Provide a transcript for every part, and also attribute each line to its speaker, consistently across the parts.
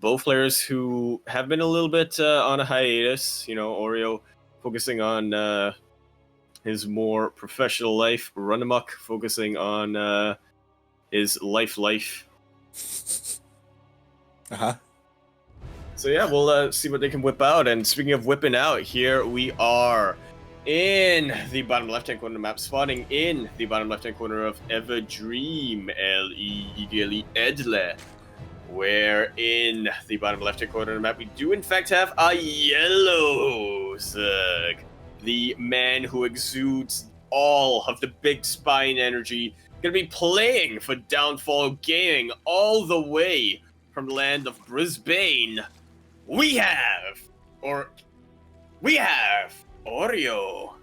Speaker 1: both players who have been a little bit on a hiatus. You know, Oreo focusing on his more professional life, RunaMoK focusing on his life.
Speaker 2: Uh-huh.
Speaker 1: So yeah, we'll see what they can whip out. And speaking of whipping out, here we are in the bottom left-hand corner of the map, spawning in the bottom left-hand corner of Everdream, L-E-E-D-L-E, Edle, where in the bottom left-hand corner of the map, we do in fact have a YELLOWZUG, the man who exudes all of the big spine energy, gonna be playing for Downfall Gaming all the way from the land of Brisbane. We have Oreo.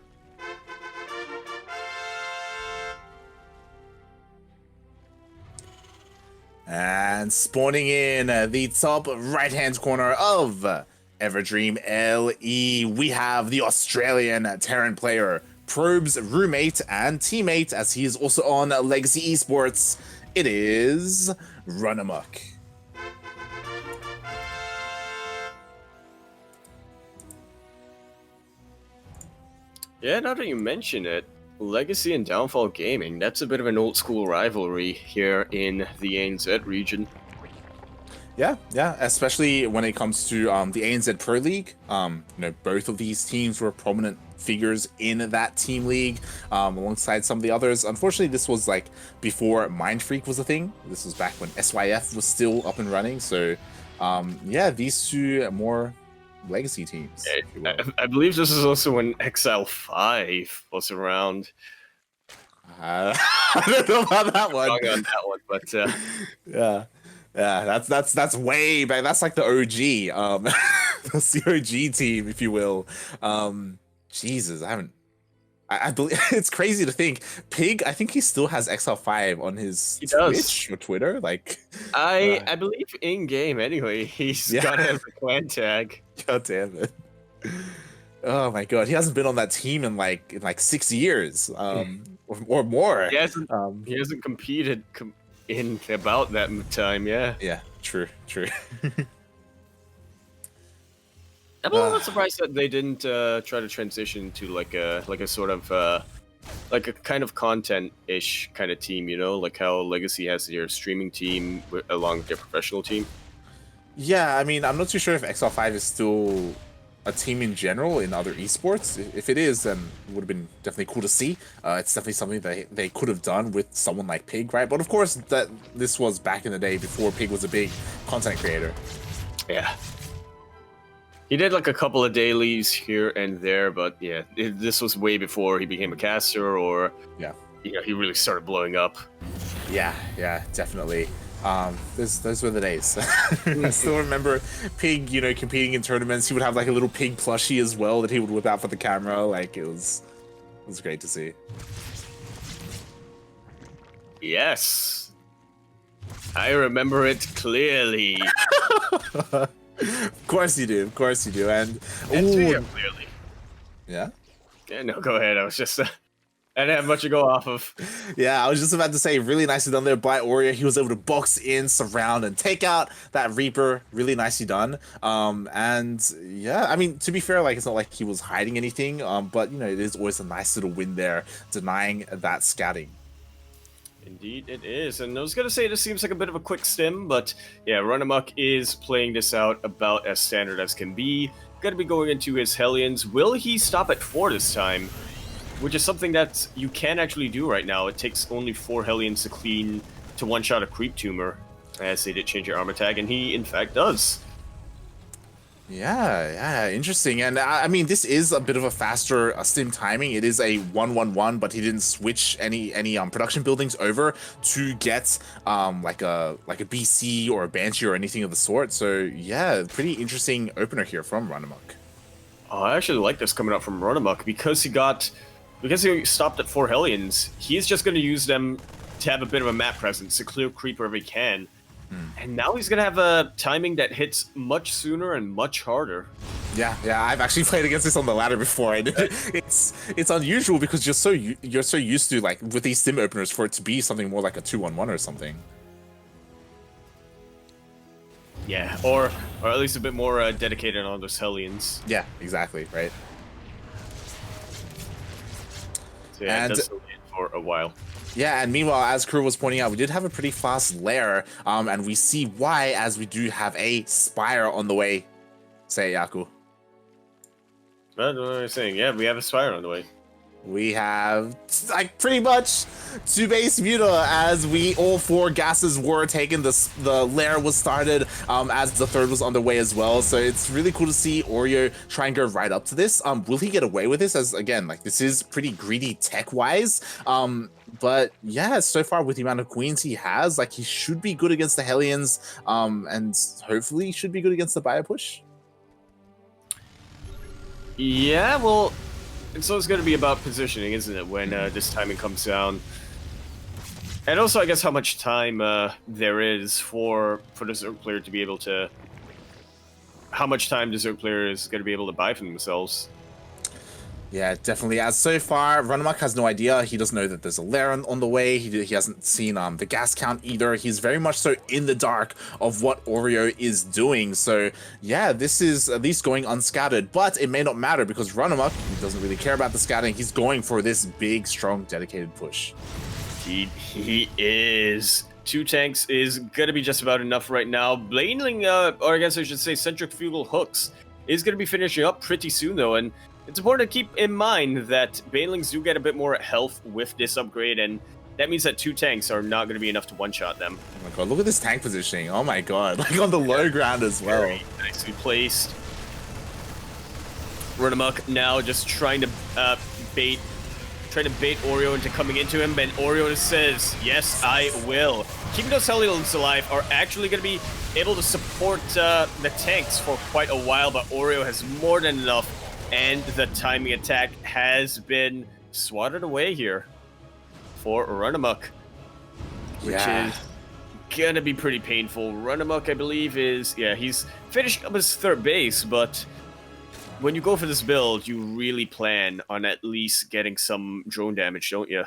Speaker 2: And spawning in the top right-hand corner of Everdream LE, we have the Australian Terran player, Probe's roommate and teammate, as he is also on Legacy Esports. It is RunaMoK.
Speaker 1: Yeah, now that you mention it, Legacy and Downfall Gaming, that's a bit of an old school rivalry here in the ANZ region.
Speaker 2: Yeah, especially when it comes to the ANZ Pro League. You know, both of these teams were prominent figures in that team league, alongside some of the others. Unfortunately, this was like before Mind Freak was a thing. This was back when SYF was still up and running. So, yeah, these two more legacy teams.
Speaker 1: I believe this is also when Exile 5 was around.
Speaker 2: I don't know about that one.
Speaker 1: Wrong on that one, but
Speaker 2: yeah, that's way back. That's like the OG, that's the OG team, if you will. Jesus, I believe it's crazy to think. Pig, I think he still has XL5 on his Twitch or Twitter. Like,
Speaker 1: I believe in game anyway. He's got a clan tag.
Speaker 2: God damn it! Oh my god, he hasn't been on that team in like 6 years, or more.
Speaker 1: He hasn't competed in about that time. Yeah,
Speaker 2: true.
Speaker 1: I'm a little bit surprised that they didn't try to transition to like a sort of like a kind of content-ish kind of team, you know, like how Legacy has their streaming team along with their professional team.
Speaker 2: Yeah, I mean, I'm not too sure if XL5 is still a team in general in other esports. If it is, then it would have been definitely cool to see. It's definitely something that they could have done with someone like Pig, right? But of course, this was back in the day before Pig was a big content creator.
Speaker 1: Yeah. He did like a couple of dailies here and there, but yeah, this was way before he became a caster, or you know, he really started blowing up.
Speaker 2: Yeah, definitely. Those were the days. I still remember Pig, you know, competing in tournaments. He would have like a little pig plushie as well that he would whip out for the camera. Like, it was great to see.
Speaker 1: Yes, I remember it clearly.
Speaker 2: Of course you do. And
Speaker 1: clearly.
Speaker 2: Yeah,
Speaker 1: no, go ahead. I was just I didn't have much to go off of.
Speaker 2: Yeah, I was just about to say, really nicely done there by Oreo. He was able to box in, surround, and take out that Reaper. Really nicely done. And yeah, I mean, to be fair, like, it's not like he was hiding anything. But you know, it is always a nice little win there, denying that scouting.
Speaker 1: Indeed it is, and I was gonna say this seems like a bit of a quick stim, but yeah, RunaMoK is playing this out about as standard as can be. Gonna be going into his Hellions. Will he stop at 4 this time? Which is something that you can actually do right now. It takes only 4 Hellions to one-shot a Creep Tumor, as they did change your armor tag, and he in fact does.
Speaker 2: Yeah, interesting. And I mean, this is a bit of a faster stim timing. It is a 1-1-1, but he didn't switch any production buildings over to get like a BC or a Banshee or anything of the sort. So yeah, pretty interesting opener here from RunaMoK.
Speaker 1: Oh, I actually like this coming up from RunaMoK because he stopped at 4 Hellions. He's just going to use them to have a bit of a map presence, to clear creep wherever he can. And now he's gonna have a timing that hits much sooner and much harder.
Speaker 2: Yeah, I've actually played against this on the ladder before, and it's unusual because you're so used to, like, with these stim openers, for it to be something more like a 2-1-1 or something.
Speaker 1: Yeah, or at least a bit more dedicated on those Hellions.
Speaker 2: Yeah, exactly, right?
Speaker 1: So yeah, it
Speaker 2: And
Speaker 1: does hold it for a while.
Speaker 2: yeah, and meanwhile, as Crew was pointing out, we did have a pretty fast lair, and we see why as we do have a Spire on the way. Say it, Yaku.
Speaker 1: What am I saying? Yeah, we have a Spire on the way.
Speaker 2: We have, like, pretty much two base Muta as we all four gases were taken. The lair was started as the third was on the way as well. So it's really cool to see Oreo try and go right up to this. Will he get away with this? As again, like, this is pretty greedy tech-wise. But yeah, so far with the amount of queens he has, like, he should be good against the Hellions, and hopefully should be good against the Bio Push.
Speaker 1: Yeah, well, it's always going to be about positioning, isn't it, when this timing comes down? And also, I guess, how much time there is for the Zerg player to be able to... How much time the Zerg player is going to be able to buy for themselves.
Speaker 2: Yeah, definitely. As so far, RunaMoK has no idea. He doesn't know that there's a lair on the way. He hasn't seen the gas count either. He's very much so in the dark of what Oreo is doing. So yeah, this is at least going unscattered, but it may not matter because RunaMoK doesn't really care about the scatting. He's going for this big, strong, dedicated push.
Speaker 1: He is. 2 tanks is going to be just about enough right now. Bladeling, or I guess I should say centrifugal hooks, is going to be finishing up pretty soon though, and it's important to keep in mind that Banelings do get a bit more health with this upgrade, and that means that 2 tanks are not going to be enough to one-shot them.
Speaker 2: Oh my god, look at this tank positioning. Oh my god, like on the low ground as well.
Speaker 1: Very nicely placed. RunaMoK now just trying to bait Oreo into coming into him, and Oreo says, yes, I will. Keeping those Hellions alive are actually going to be able to support the tanks for quite a while, but Oreo has more than enough. And the timing attack has been swatted away here for RunaMoK, which is gonna be pretty painful. RunaMoK, I believe, he's finished up his 3rd base, but when you go for this build, you really plan on at least getting some drone damage, don't you?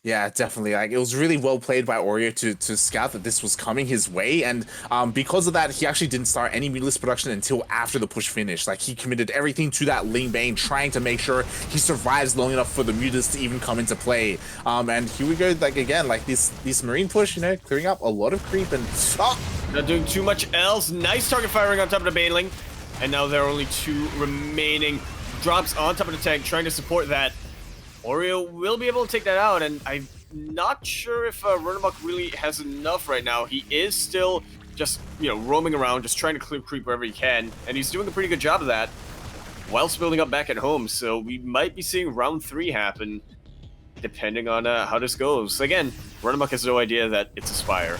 Speaker 2: Yeah, definitely. Like, it was really well played by Oreo to scout that this was coming his way, and because of that, he actually didn't start any Mutalisk production until after the push finished. Like, he committed everything to that Ling Bane, trying to make sure he survives long enough for the Mutalisk to even come into play. And here we go, like, again, like this Marine push, you know, clearing up a lot of creep, and
Speaker 1: not doing too much else. Nice target firing on top of the Baneling, and now there are only 2 remaining drops on top of the tank, trying to support that. Oreo will be able to take that out, and I'm not sure if RunaMoK really has enough right now. He is still just, you know, roaming around, just trying to clear creep wherever he can, and he's doing a pretty good job of that whilst building up back at home. So we might be seeing round 3 happen, depending on how this goes. Again, RunaMoK has no idea that it's a Spire.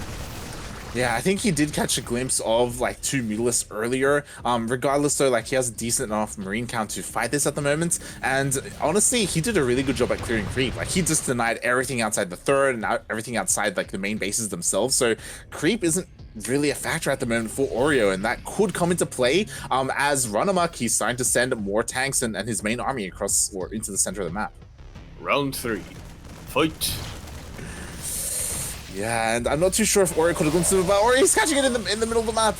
Speaker 2: Yeah, I think he did catch a glimpse of like 2 Mutalisks earlier. Regardless though, like he has a decent enough Marine count to fight this at the moment. And honestly, he did a really good job at clearing creep. Like he just denied everything outside the 3rd and everything outside like the main bases themselves. So creep isn't really a factor at the moment for Oreo, and that could come into play as RunaMoK, he's starting to send more tanks and his main army across or into the center of the map.
Speaker 1: Round 3. Fight.
Speaker 2: Yeah, and I'm not too sure if Oreo could have glimpsed it, but Oreo is catching it in the middle of the map.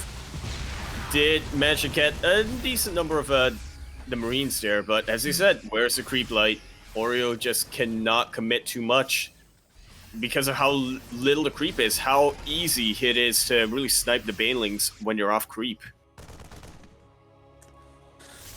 Speaker 1: Did manage to get a decent number of the Marines there, but as he said, where's the creep light? Oreo just cannot commit too much because of how little the creep is, how easy it is to really snipe the Banelings when you're off creep.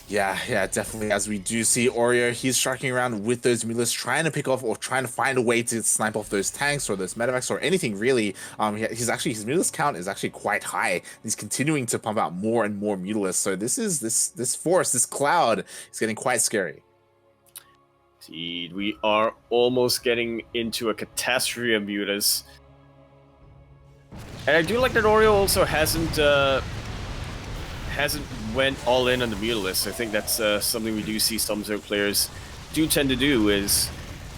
Speaker 2: Yeah, definitely. As we do see Oreo, he's sharking around with those Mutalisks, trying to pick off or trying to find a way to snipe off those tanks or those medevacs or anything really. His Mutalisk count is actually quite high. He's continuing to pump out more and more Mutalisks. So this force, this cloud, is getting quite scary.
Speaker 1: Indeed, we are almost getting into a catastrophe of mutas. And I do like that Oreo also hasn't went all in on the Mutalisk. I think that's something we do see some Zerg players do tend to do, is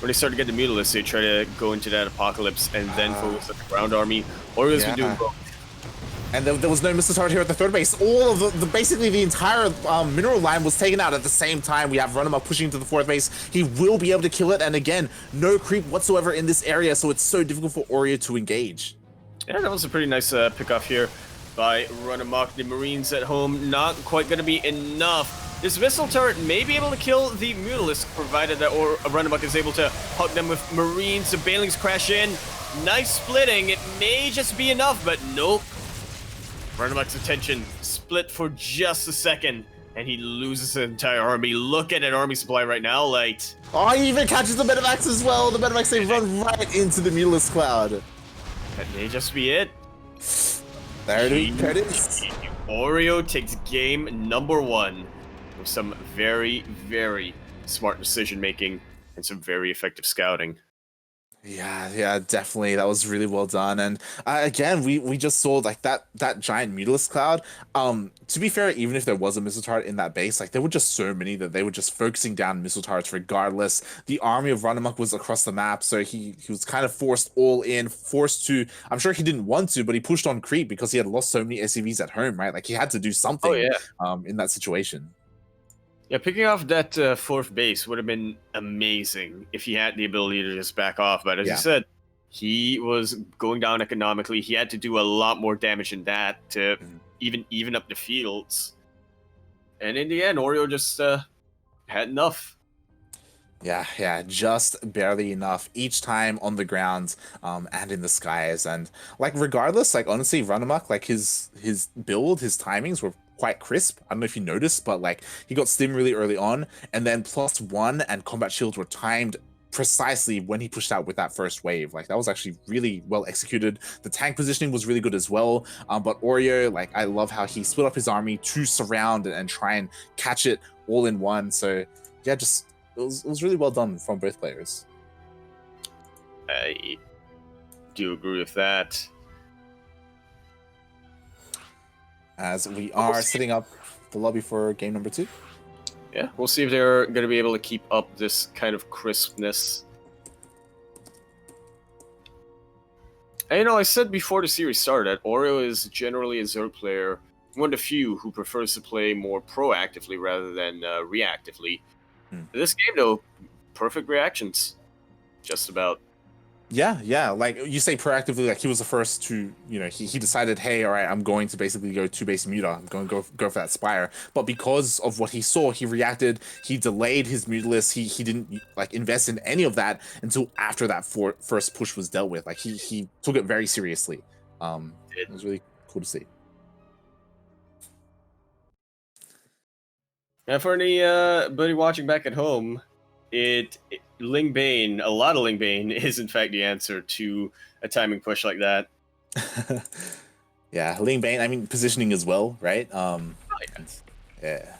Speaker 1: when they start to get the Mutalisk, they try to go into that Apocalypse and then focus on the ground army. Orio's been doing both.
Speaker 2: And there was no missile target here at the 3rd base. All of basically the entire mineral line was taken out at the same time. We have RunaMoK pushing to the 4th base. He will be able to kill it. And again, no creep whatsoever in this area, so it's so difficult for Oreo to engage.
Speaker 1: Yeah, that was a pretty nice pick off here. by RunaMoK. The Marines at home not quite going to be enough. This missile turret may be able to kill the Mutalisk, provided that RunaMoK is able to hug them with Marines. The Banelings crash in. Nice splitting. It may just be enough, but nope. RunaMoK's attention split for just a second, and he loses his entire army. Look at an army supply right now, like...
Speaker 2: Oh, he even catches the Medivacs as well. The Medivacs, they run right into the Mutalisk cloud.
Speaker 1: That may just be it.
Speaker 2: There it is.
Speaker 1: Oreo takes game number 1 with some very, very smart decision-making and some very effective scouting.
Speaker 2: Yeah, definitely. That was really well done. And again, we just saw like that giant Mutalisk cloud. To be fair, even if there was a missile turret in that base, like there were just so many that they were just focusing down missile turrets regardless. The army of RunaMoK was across the map, so he was kind of forced all in, forced to. I'm sure he didn't want to, but he pushed on creep because he had lost so many SCVs at home, right? Like he had to do something.
Speaker 1: Oh, yeah.
Speaker 2: In that situation.
Speaker 1: Yeah, picking off that 4th base would have been amazing if he had the ability to just back off. But as you said, he was going down economically. He had to do a lot more damage than that to even up the fields. And in the end, Oreo just had enough.
Speaker 2: Yeah, just barely enough each time on the ground and in the skies. And like regardless, like honestly, RunaMoK, like his build, his timings were quite crisp. I don't know if you noticed, but like he got stim really early on, and then +1 and combat shields were timed precisely when he pushed out with that first wave. Like that was actually really well executed. The tank positioning was really good as well. But Oreo, like I love how he split up his army to surround and try and catch it all in one. So yeah, just it was really well done from both players.
Speaker 1: I do agree with that.
Speaker 2: As we are setting up the lobby for game number 2.
Speaker 1: Yeah, we'll see if they're going to be able to keep up this kind of crispness. And, you know, I said before the series started that Oreo is generally a Zerg player, one of the few who prefers to play more proactively rather than reactively. This game, though, perfect reactions. Just about.
Speaker 2: Yeah. Like you say proactively, like he was the first to, you know, he decided, hey, all right, I'm going to basically go 2-base muta. I'm going to go for that Spire. But because of what he saw, he reacted. He delayed his Mutalisk. He didn't like invest in any of that until after that first push was dealt with. Like he took it very seriously. It was really cool to see.
Speaker 1: And for anybody watching back at home, Ling Bane, a lot of Ling Bane is in fact the answer to a timing push like that.
Speaker 2: Yeah, Ling Bane, I mean positioning as well, right? Yeah.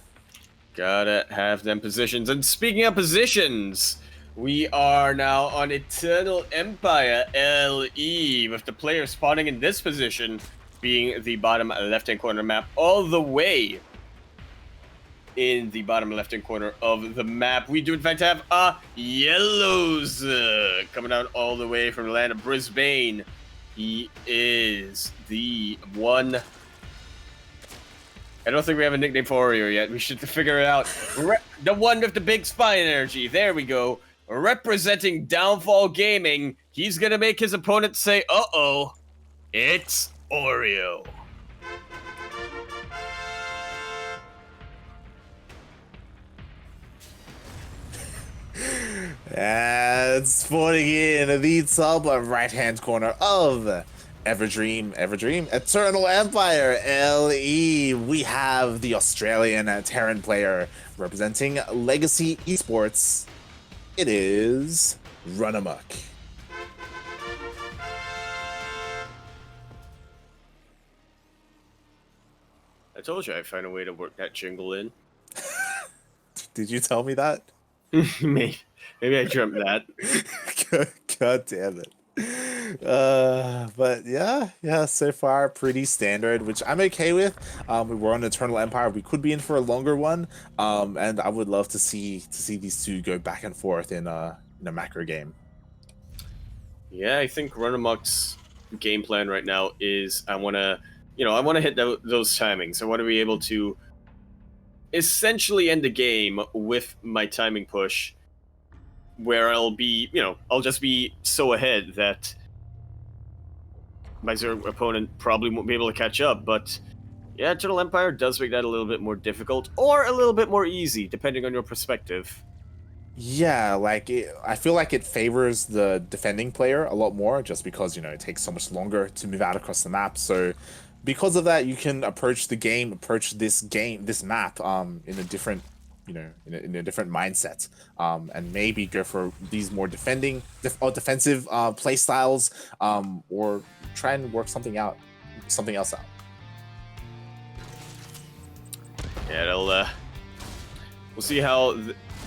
Speaker 1: Gotta have them positions. And speaking of positions, we are now on Eternal Empire LE, with the player spawning in this position being the bottom left-hand corner map, all the way in the bottom left-hand corner of the map. We do in fact have Yellows coming out all the way from the land of Brisbane. He is the one. I don't think we have a nickname for Oreo yet. We should figure it out. The one with the big spine energy. There we go. Representing Downfall Gaming. He's gonna make his opponent say, uh-oh, it's Oreo.
Speaker 2: And spawning in the top right-hand corner of Everdream, Eternal Empire LE. We have the Australian Terran player representing Legacy Esports. It is RunaMoK.
Speaker 1: I told you I'd find a way to work that jingle in.
Speaker 2: Did you tell me that?
Speaker 1: Maybe I dreamt that.
Speaker 2: God damn it. But yeah, so far pretty standard, which I'm okay with. We were on Eternal Empire. We could be in for a longer one. And I would love to see these two go back and forth in a macro game.
Speaker 1: Yeah, I think RunaMoK's game plan right now is I want to hit those timings. I want to be able to essentially end the game with my timing push, where I'll be, I'll just be so ahead that my Zerg opponent probably won't be able to catch up, but yeah, Eternal Empire does make that a little bit more difficult, or a little bit more easy, depending on your perspective.
Speaker 2: Yeah, like I feel like it favors the defending player a lot more, just because it takes so much longer to move out across the map. So, because of that, you can approach this map, in a different, in a different mindset, and maybe go for these more defensive play styles, or try and work something else out.
Speaker 1: Yeah, we'll see how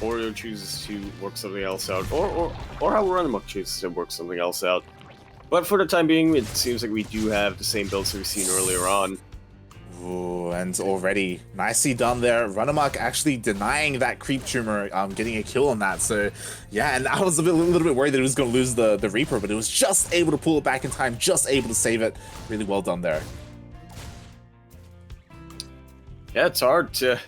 Speaker 1: Oreo chooses to work something else out, or how RunaMoK chooses to work something else out. But for the time being, it seems like we do have the same builds that we've seen earlier on.
Speaker 2: Ooh, and already nicely done there. RunaMoK actually denying that creep tumor, getting a kill on that. So yeah, and I was a little bit worried that it was going to lose the Reaper, but it was just able to pull it back in time, just able to save it. Really well done there.
Speaker 1: Yeah, it's hard to.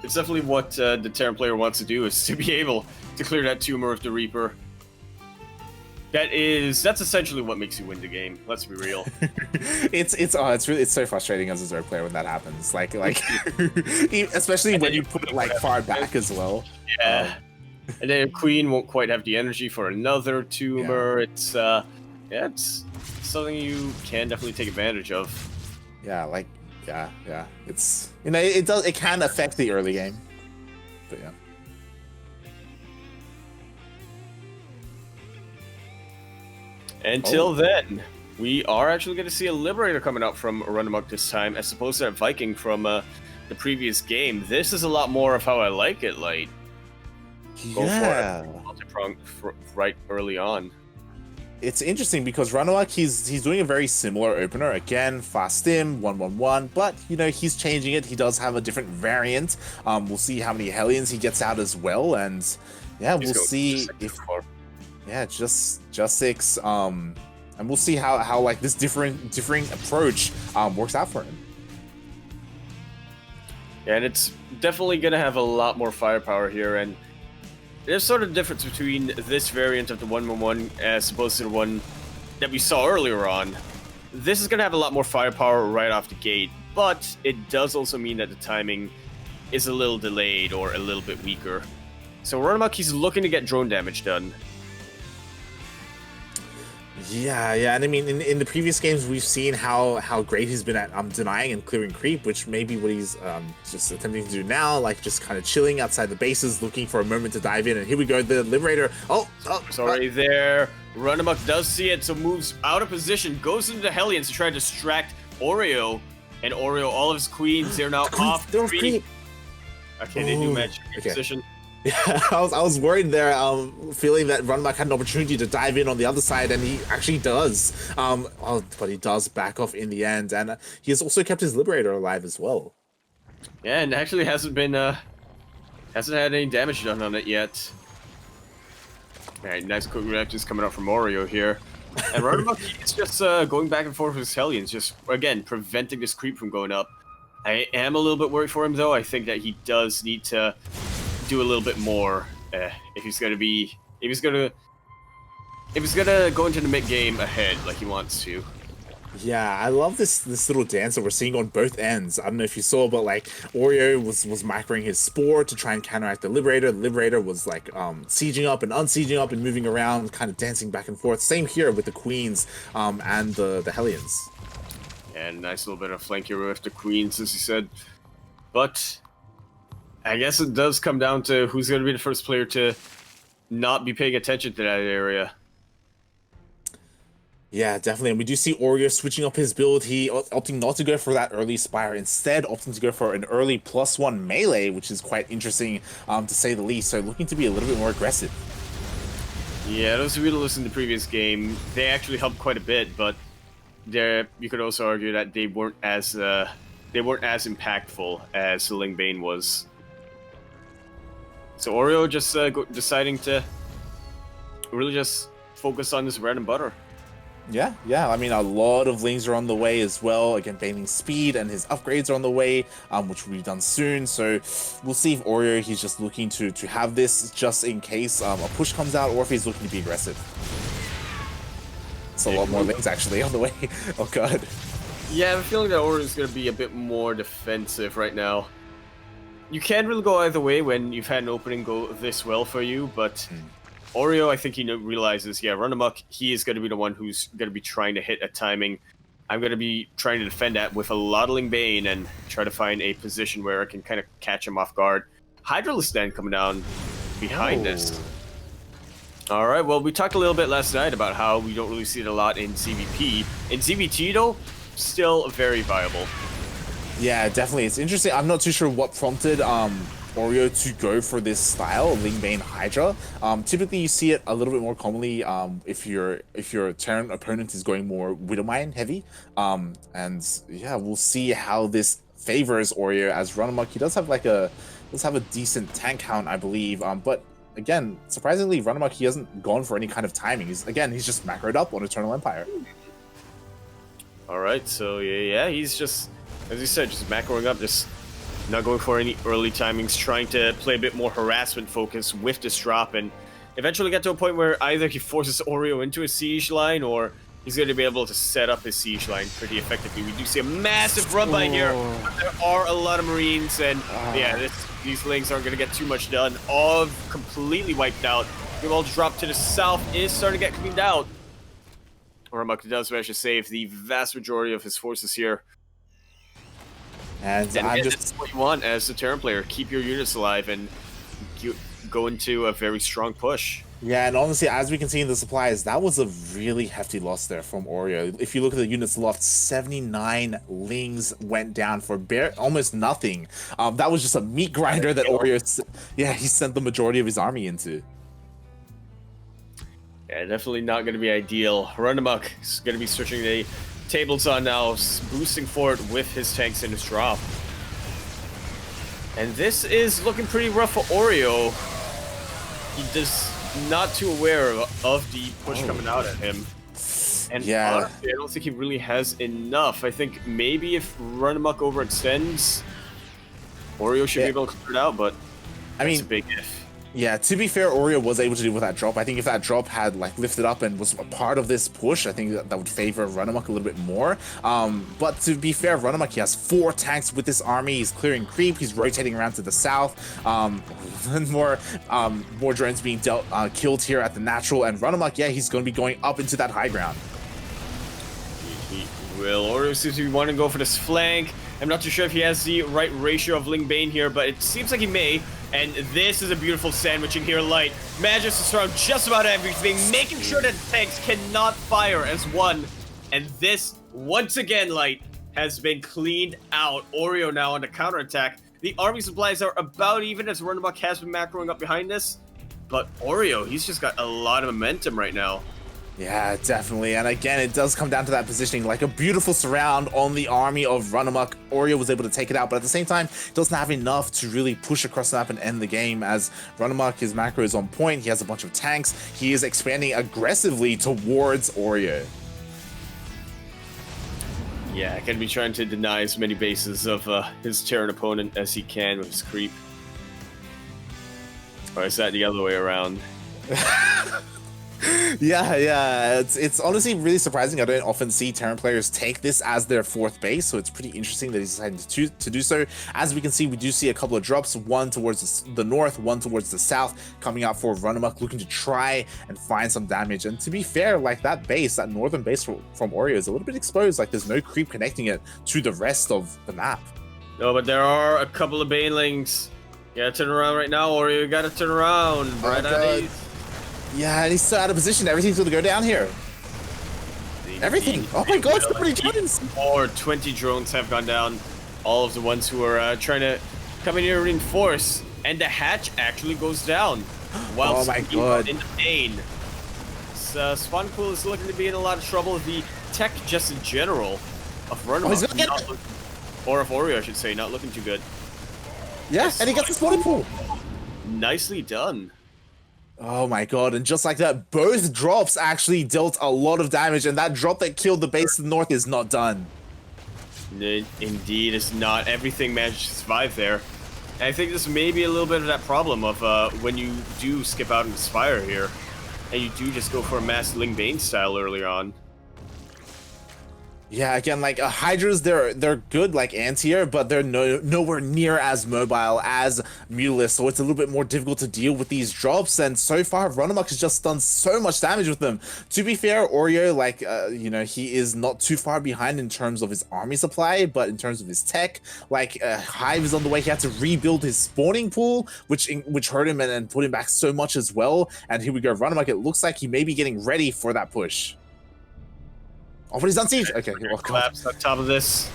Speaker 1: It's definitely what the Terran player wants to do, is to be able to clear that tumor with the Reaper. That's essentially what makes you win the game. Let's be real.
Speaker 2: It's so frustrating as a Zerg player when that happens. Like especially when you put it like far back as well.
Speaker 1: Yeah. And then Queen won't quite have the energy for another tumor. Yeah. It's something you can definitely take advantage of.
Speaker 2: Yeah, yeah. It's it can affect the early game. But yeah.
Speaker 1: Until then, we are actually going to see a Liberator coming out from RunaMoK this time, as opposed to that Viking from the previous game. This is a lot more of how I like it, Light. Go for it. Multi-prong right early on.
Speaker 2: It's interesting because RunaMoK, he's doing a very similar opener. Again, fast stim, 1-1-1, but he's changing it. He does have a different variant. We'll see how many Hellions he gets out as well, and yeah, we'll see if... Yeah, just 6. And we'll see how like this differing approach works out for him.
Speaker 1: Yeah, and it's definitely gonna have a lot more firepower here, and there's sort of a difference between this variant of the 1-1-1 as opposed to the one that we saw earlier on. This is gonna have a lot more firepower right off the gate, but it does also mean that the timing is a little delayed or a little bit weaker. So RunaMoK, he's looking to get drone damage done.
Speaker 2: Yeah, and I mean, in the previous games, we've seen how great he's been at denying and clearing creep, which may be what he's just attempting to do now, like just kind of chilling outside the bases, looking for a moment to dive in. And here we go, the Liberator. It's
Speaker 1: already there. RunaMoK does see it, so moves out of position, goes into the Hellions to try to distract Oreo. And Oreo, all of his queens, they're now off creep. Okay, they do match position.
Speaker 2: Yeah, I was worried there, feeling that RunaMoK had an opportunity to dive in on the other side, and he actually does. But he does back off in the end, and he has also kept his Liberator alive as well.
Speaker 1: Yeah, and actually hasn't had any damage done on it yet. All right, nice quick reactions coming out from Oreo here. And RunaMoK is just going back and forth with his Hellions, just again preventing this creep from going up. I am a little bit worried for him though. I think that he does need to do a little bit more if he's gonna go into the mid game ahead like he wants to.
Speaker 2: Yeah, I love this little dance that we're seeing on both ends. I don't know if you saw, but like Oreo was microing his Spore to try and counteract the Liberator. The Liberator was like sieging up and unsieging up and moving around, kind of dancing back and forth. Same here with the Queens and the Hellions.
Speaker 1: And nice little bit of flank here with the Queens, as you said. But I guess it does come down to who's going to be the first player to not be paying attention to that area.
Speaker 2: Yeah, definitely. And we do see Oreo switching up his build. He opting not to go for that early Spire, instead opting to go for an early +1 melee, which is quite interesting to say the least. So looking to be a little bit more aggressive.
Speaker 1: Yeah, those of you that listened to the previous game, they actually helped quite a bit, but you could also argue that they weren't as impactful as the Ling Bane was. So Oreo just deciding to really just focus on this bread and butter.
Speaker 2: Yeah. I mean, a lot of Lings are on the way as well. Again, Bane's speed and his upgrades are on the way, which will be done soon. So we'll see if Oreo, he's just looking to have this just in case a push comes out, or if he's looking to be aggressive. It's a lot more lanes actually on the way. Oh god.
Speaker 1: Yeah, I have a feeling that Oreo is going to be a bit more defensive right now. You can't really go either way when you've had an opening go this well for you, but Oreo, I think he realizes, yeah, RunaMoK, he is going to be the one who's going to be trying to hit a timing. I'm going to be trying to defend that with a lot of Lingbane and try to find a position where I can kind of catch him off guard. Hydralisk then coming down behind us. All right, well, we talked a little bit last night about how we don't really see it a lot in ZvP. In ZvT, though, still very viable.
Speaker 2: Yeah, definitely. It's interesting. I'm not too sure what prompted Oreo to go for this style, Lingbane Hydra. Typically, you see it a little bit more commonly if your Terran opponent is going more Widowmine heavy. And yeah, we'll see how this favors Oreo as RunaMoK. He does have a decent tank count, I believe. But again, surprisingly, RunaMoK, he hasn't gone for any kind of timing. He's just macroed up on Eternal Empire.
Speaker 1: All right, so yeah, he's just, as you said, just macroing up, just not going for any early timings, trying to play a bit more harassment focus with this drop, and eventually get to a point where either he forces Oreo into a siege line, or he's going to be able to set up his siege line pretty effectively. We do see a massive run by here, but there are a lot of Marines, and yeah, these links aren't going to get too much done. All completely wiped out. The all drop to the south is starting to get cleaned out. RunaMoK does manage to save the vast majority of his forces here.
Speaker 2: And
Speaker 1: that's what you want as a Terran player. Keep your units alive and go into a very strong push.
Speaker 2: Yeah, and honestly, as we can see in the supplies, that was a really hefty loss there from Oreo. If you look at the units lost, 79 Lings went down for almost nothing. That was just a meat grinder that Oreo, he sent the majority of his army into.
Speaker 1: Yeah, definitely not going to be ideal. RunaMoK is going to be switching the tables on now, boosting forward with his tanks in his drop. And this is looking pretty rough for Oreo. He does not too aware of the push coming out at him. And honestly, I don't think he really has enough. I think maybe if RunaMoK overextends, Oreo should be able to clear it out, but I mean, it's a big if.
Speaker 2: Yeah, to be fair, Oreo was able to do with that drop. I think if that drop had lifted up and was a part of this push, I think that would favor RunaMoK a little bit more. But to be fair, RunaMoK, he has 4 tanks with this army. He's clearing creep. He's rotating around to the south. More drones being killed here at the natural. And RunaMoK, yeah, he's going to be going up into that high ground.
Speaker 1: Oreo seems to be wanting to go for this flank. I'm not too sure if he has the right ratio of Lingbane here, but it seems like he may. And this is a beautiful sandwiching here. Light manages to surround just about everything, making sure that tanks cannot fire as one. And this, once again, Light, has been cleaned out. Oreo now on the counterattack. The army supplies are about even as RunaMoK has been macroing up behind this. But Oreo, he's just got a lot of momentum right now.
Speaker 2: Yeah, definitely. And again, it does come down to that positioning, like a beautiful surround on the army of RunaMoK. Oreo was able to take it out, but at the same time, doesn't have enough to really push across the map and end the game, as RunaMoK, his macro is on point. He has a bunch of tanks. He is expanding aggressively towards Oreo.
Speaker 1: Yeah, going to be trying to deny as many bases of his Terran opponent as he can with his creep. Or is that the other way around?
Speaker 2: Yeah, it's honestly really surprising. I don't often see Terran players take this as their 4th base, so it's pretty interesting that he's decided to do so. As we can see, we do see a couple of drops, one towards the north, one towards the south, coming out for RunaMoK, looking to try and find some damage. And to be fair, like that base, that northern base from Oreo is a little bit exposed, like there's no creep connecting it to the rest of the map.
Speaker 1: No, but there are a couple of Banelings. You gotta turn around right now, Oreo. You gotta turn around. Right on.
Speaker 2: Yeah, and he's so out of position. Everything's going to go down here. Everything. Oh my god, so many drones.
Speaker 1: Or 20 drones have gone down. All of the ones who are trying to come in here and reinforce. And the hatch actually goes down. While
Speaker 2: oh my god.
Speaker 1: In the pain. Spawn Pool is looking to be in a lot of trouble. The tech just in general of RunaMoK. Or of Oreo, I should say, not looking too good.
Speaker 2: Yeah, and he gets the spawning pool.
Speaker 1: Nicely done.
Speaker 2: Oh my god, and just like that, both drops actually dealt a lot of damage, and that drop that killed the base to the north is not done.
Speaker 1: Indeed, it's not. Everything managed to survive there. And I think this may be a little bit of that problem of when you do skip out and Spire here, and you do just go for a mass Lingbane style earlier on.
Speaker 2: Yeah, again, like Hydras, they're good like anti-air, but they're nowhere near as mobile as Mutalisk, so it's a little bit more difficult to deal with these drops. And so far, RunaMoK has just done so much damage with them. To be fair, Oreo, like you know, he is not too far behind in terms of his army supply, but in terms of his tech, like Hive is on the way. He had to rebuild his spawning pool, which hurt him and put him back so much as well. And here we go, RunaMoK. It looks like he may be getting ready for that push. Oh, but he's on siege. Okay, well,
Speaker 1: collapse on top of this.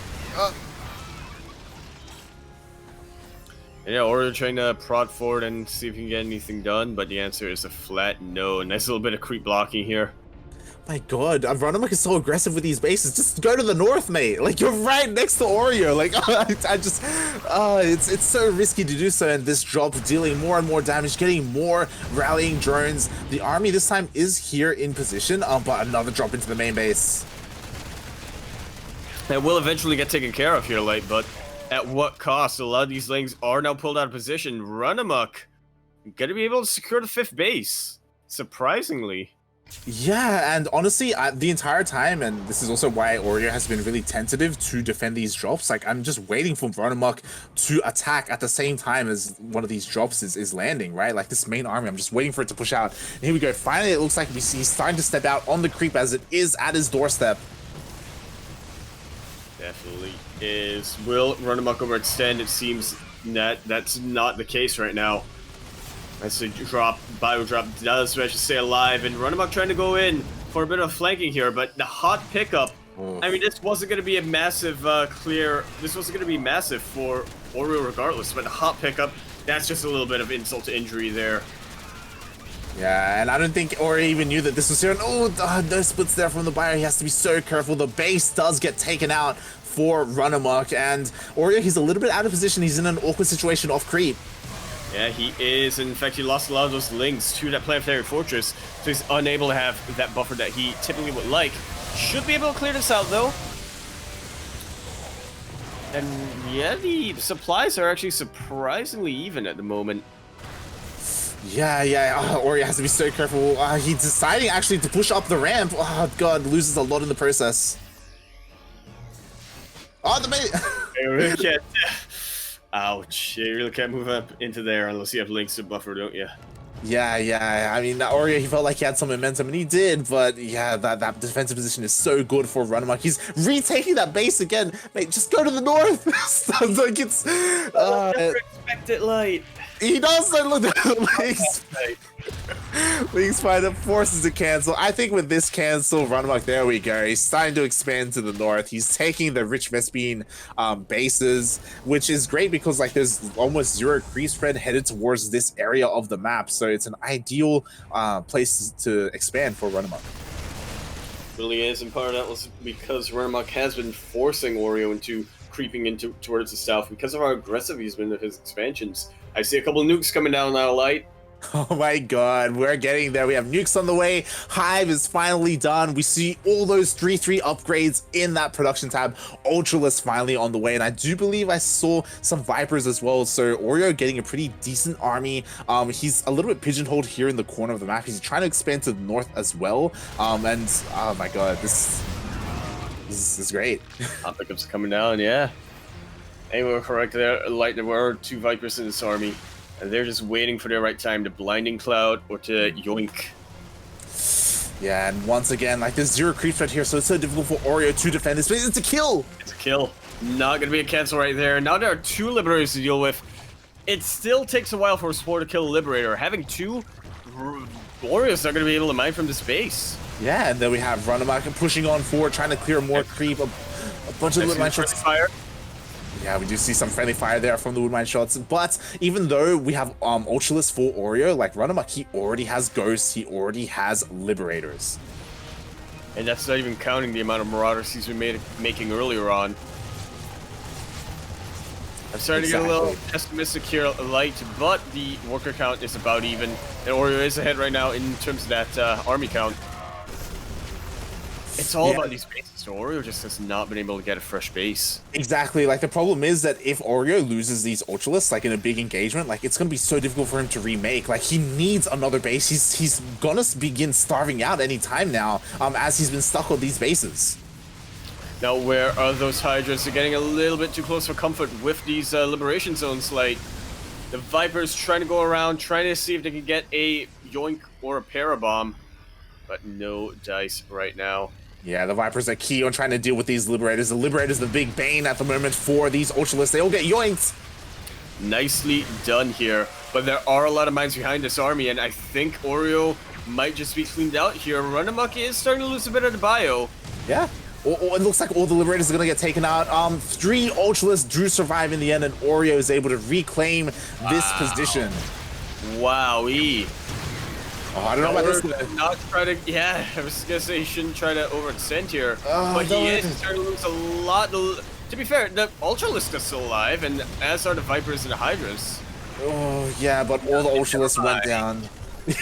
Speaker 1: Yeah, Oreo trying to prod forward and see if he can get anything done, but the answer is a flat no. Nice little bit of creep blocking here.
Speaker 2: My God, RunaMoK is so aggressive with these bases. Just go to the north, mate. Like, you're right next to Oreo. Like, I just, it's so risky to do so. And this drop dealing more and more damage, getting more rallying drones. The army this time is here in position, but another drop into the main base.
Speaker 1: It will eventually get taken care of here, Light, but at what cost? A lot of these lanes are now pulled out of position. RunaMoK gonna be able to secure the 5th base, surprisingly.
Speaker 2: Yeah, and honestly, the entire time, and this is also why Oreo has been really tentative to defend these drops, like, I'm just waiting for RunaMoK to attack at the same time as one of these drops is landing, right? Like, this main army, I'm just waiting for it to push out. And here we go. Finally, it looks like we see he's starting to step out on the creep as it is at his doorstep.
Speaker 1: Definitely is. Will RunaMoK overextend? It seems that that's not the case right now. As the bio drop does manage to stay alive, and RunaMoK trying to go in for a bit of flanking here, but the hot pickup. I mean, this wasn't going to be a massive clear. This wasn't going to be massive for Oreo regardless, but the hot pickup, that's just a little bit of insult to injury there.
Speaker 2: Yeah, and I don't think Oreo even knew that this was here. And oh, no splits there from the buyer. He has to be so careful. The base does get taken out for RunaMoK, and Oreo, he's a little bit out of position. He's in an awkward situation off creep.
Speaker 1: Yeah, he is. In fact, he lost a lot of those links to that planetary fortress, so he's unable to have that buffer that he typically would like. Should be able to clear this out, though. And yeah, the supplies are actually surprisingly even at the moment.
Speaker 2: Yeah, Oreo has to be so careful. He's deciding actually to push up the ramp. Oh, God, loses a lot in the process. Oh, the mate!
Speaker 1: You really can't. Ouch. You really can't move up into there unless you have links to buffer, don't you?
Speaker 2: Yeah. I mean, Oreo, he felt like he had some momentum, and he did, but yeah, that defensive position is so good for RunaMoK. He's retaking that base again. Mate, just go to the north. Sounds like it's...
Speaker 1: never expect it, Light.
Speaker 2: He does look League's find forces to cancel. I think with this cancel, RunaMoK, there we go. He's starting to expand to the north. He's taking the rich Vespine bases, which is great because like there's almost zero creep spread headed towards this area of the map. So it's an ideal place to expand for RunaMoK.
Speaker 1: Really is, and part of that was because RunaMoK has been forcing Oreo into creeping towards the south because of how aggressive he's been with his expansions. I see a couple of nukes coming down now, Light.
Speaker 2: Oh my God, we're getting there. We have nukes on the way. Hive is finally done. We see all those 3-3 upgrades in that production tab. Ultralisk finally on the way, and I do believe I saw some Vipers as well. So Oreo getting a pretty decent army. He's a little bit pigeonholed here in the corner of the map. He's trying to expand to the north as well. And oh my God, this is great.
Speaker 1: Hot pickups coming down, yeah. And we were correct there, Light. There were 2 Vipers in this army, and they're just waiting for their right time to Blinding Cloud or to yoink.
Speaker 2: Yeah, and once again, like there's zero creep threat here, so it's so difficult for Oreo to defend this, but it's a kill! It's
Speaker 1: a kill. Not gonna be a cancel right there. Now there are 2 Liberators to deal with. It still takes a while for a Spore to kill a Liberator. Having 2 Oreos are gonna be able to mine from this base.
Speaker 2: Yeah, and then we have RunaMoK pushing on forward, trying to clear more creep, a bunch of little mine shots.
Speaker 1: Fire.
Speaker 2: Yeah, we do see some friendly fire there from the wood mine shots, but even though we have Ultralisk for Oreo, like RunaMoK, he already has Ghosts, he already has Liberators.
Speaker 1: And that's not even counting the amount of Marauders he's been making earlier on. I'm starting to get a little pessimistic here, Light, but the worker count is about even, and Oreo is ahead right now in terms of that army count. It's all about these bases, so Oreo just has not been able to get a fresh base.
Speaker 2: Exactly, like the problem is that if Oreo loses these Ultralisks, like in a big engagement, like it's gonna be so difficult for him to remake. Like he needs another base. He's gonna begin starving out any time now, as he's been stuck on these bases.
Speaker 1: Now, where are those Hydras? They're getting a little bit too close for comfort with these Liberation Zones. Like, the Vipers trying to go around, trying to see if they can get a Yoink or a Parabomb, but no dice right now.
Speaker 2: Yeah, the Vipers are key on trying to deal with these Liberators. The Liberators, the big bane at the moment for these Ultralists. They all get yoinked.
Speaker 1: Nicely done here, but there are a lot of mines behind this army, and I think Oreo might just be cleaned out here. RunaMoK is starting to lose a bit of the bio.
Speaker 2: Yeah. It looks like all the Liberators are going to get taken out. 3 Ultralists do survive in the end, and Oreo is able to reclaim this position.
Speaker 1: Wowee.
Speaker 2: Oh, I don't know about this.
Speaker 1: Not try to, yeah, I was going to say he shouldn't try to overextend here, but he is starting to lose a lot. To be fair, the Ultralist is still alive, and as are the Vipers and the Hydras.
Speaker 2: Oh, yeah, but all the Ultralists went down.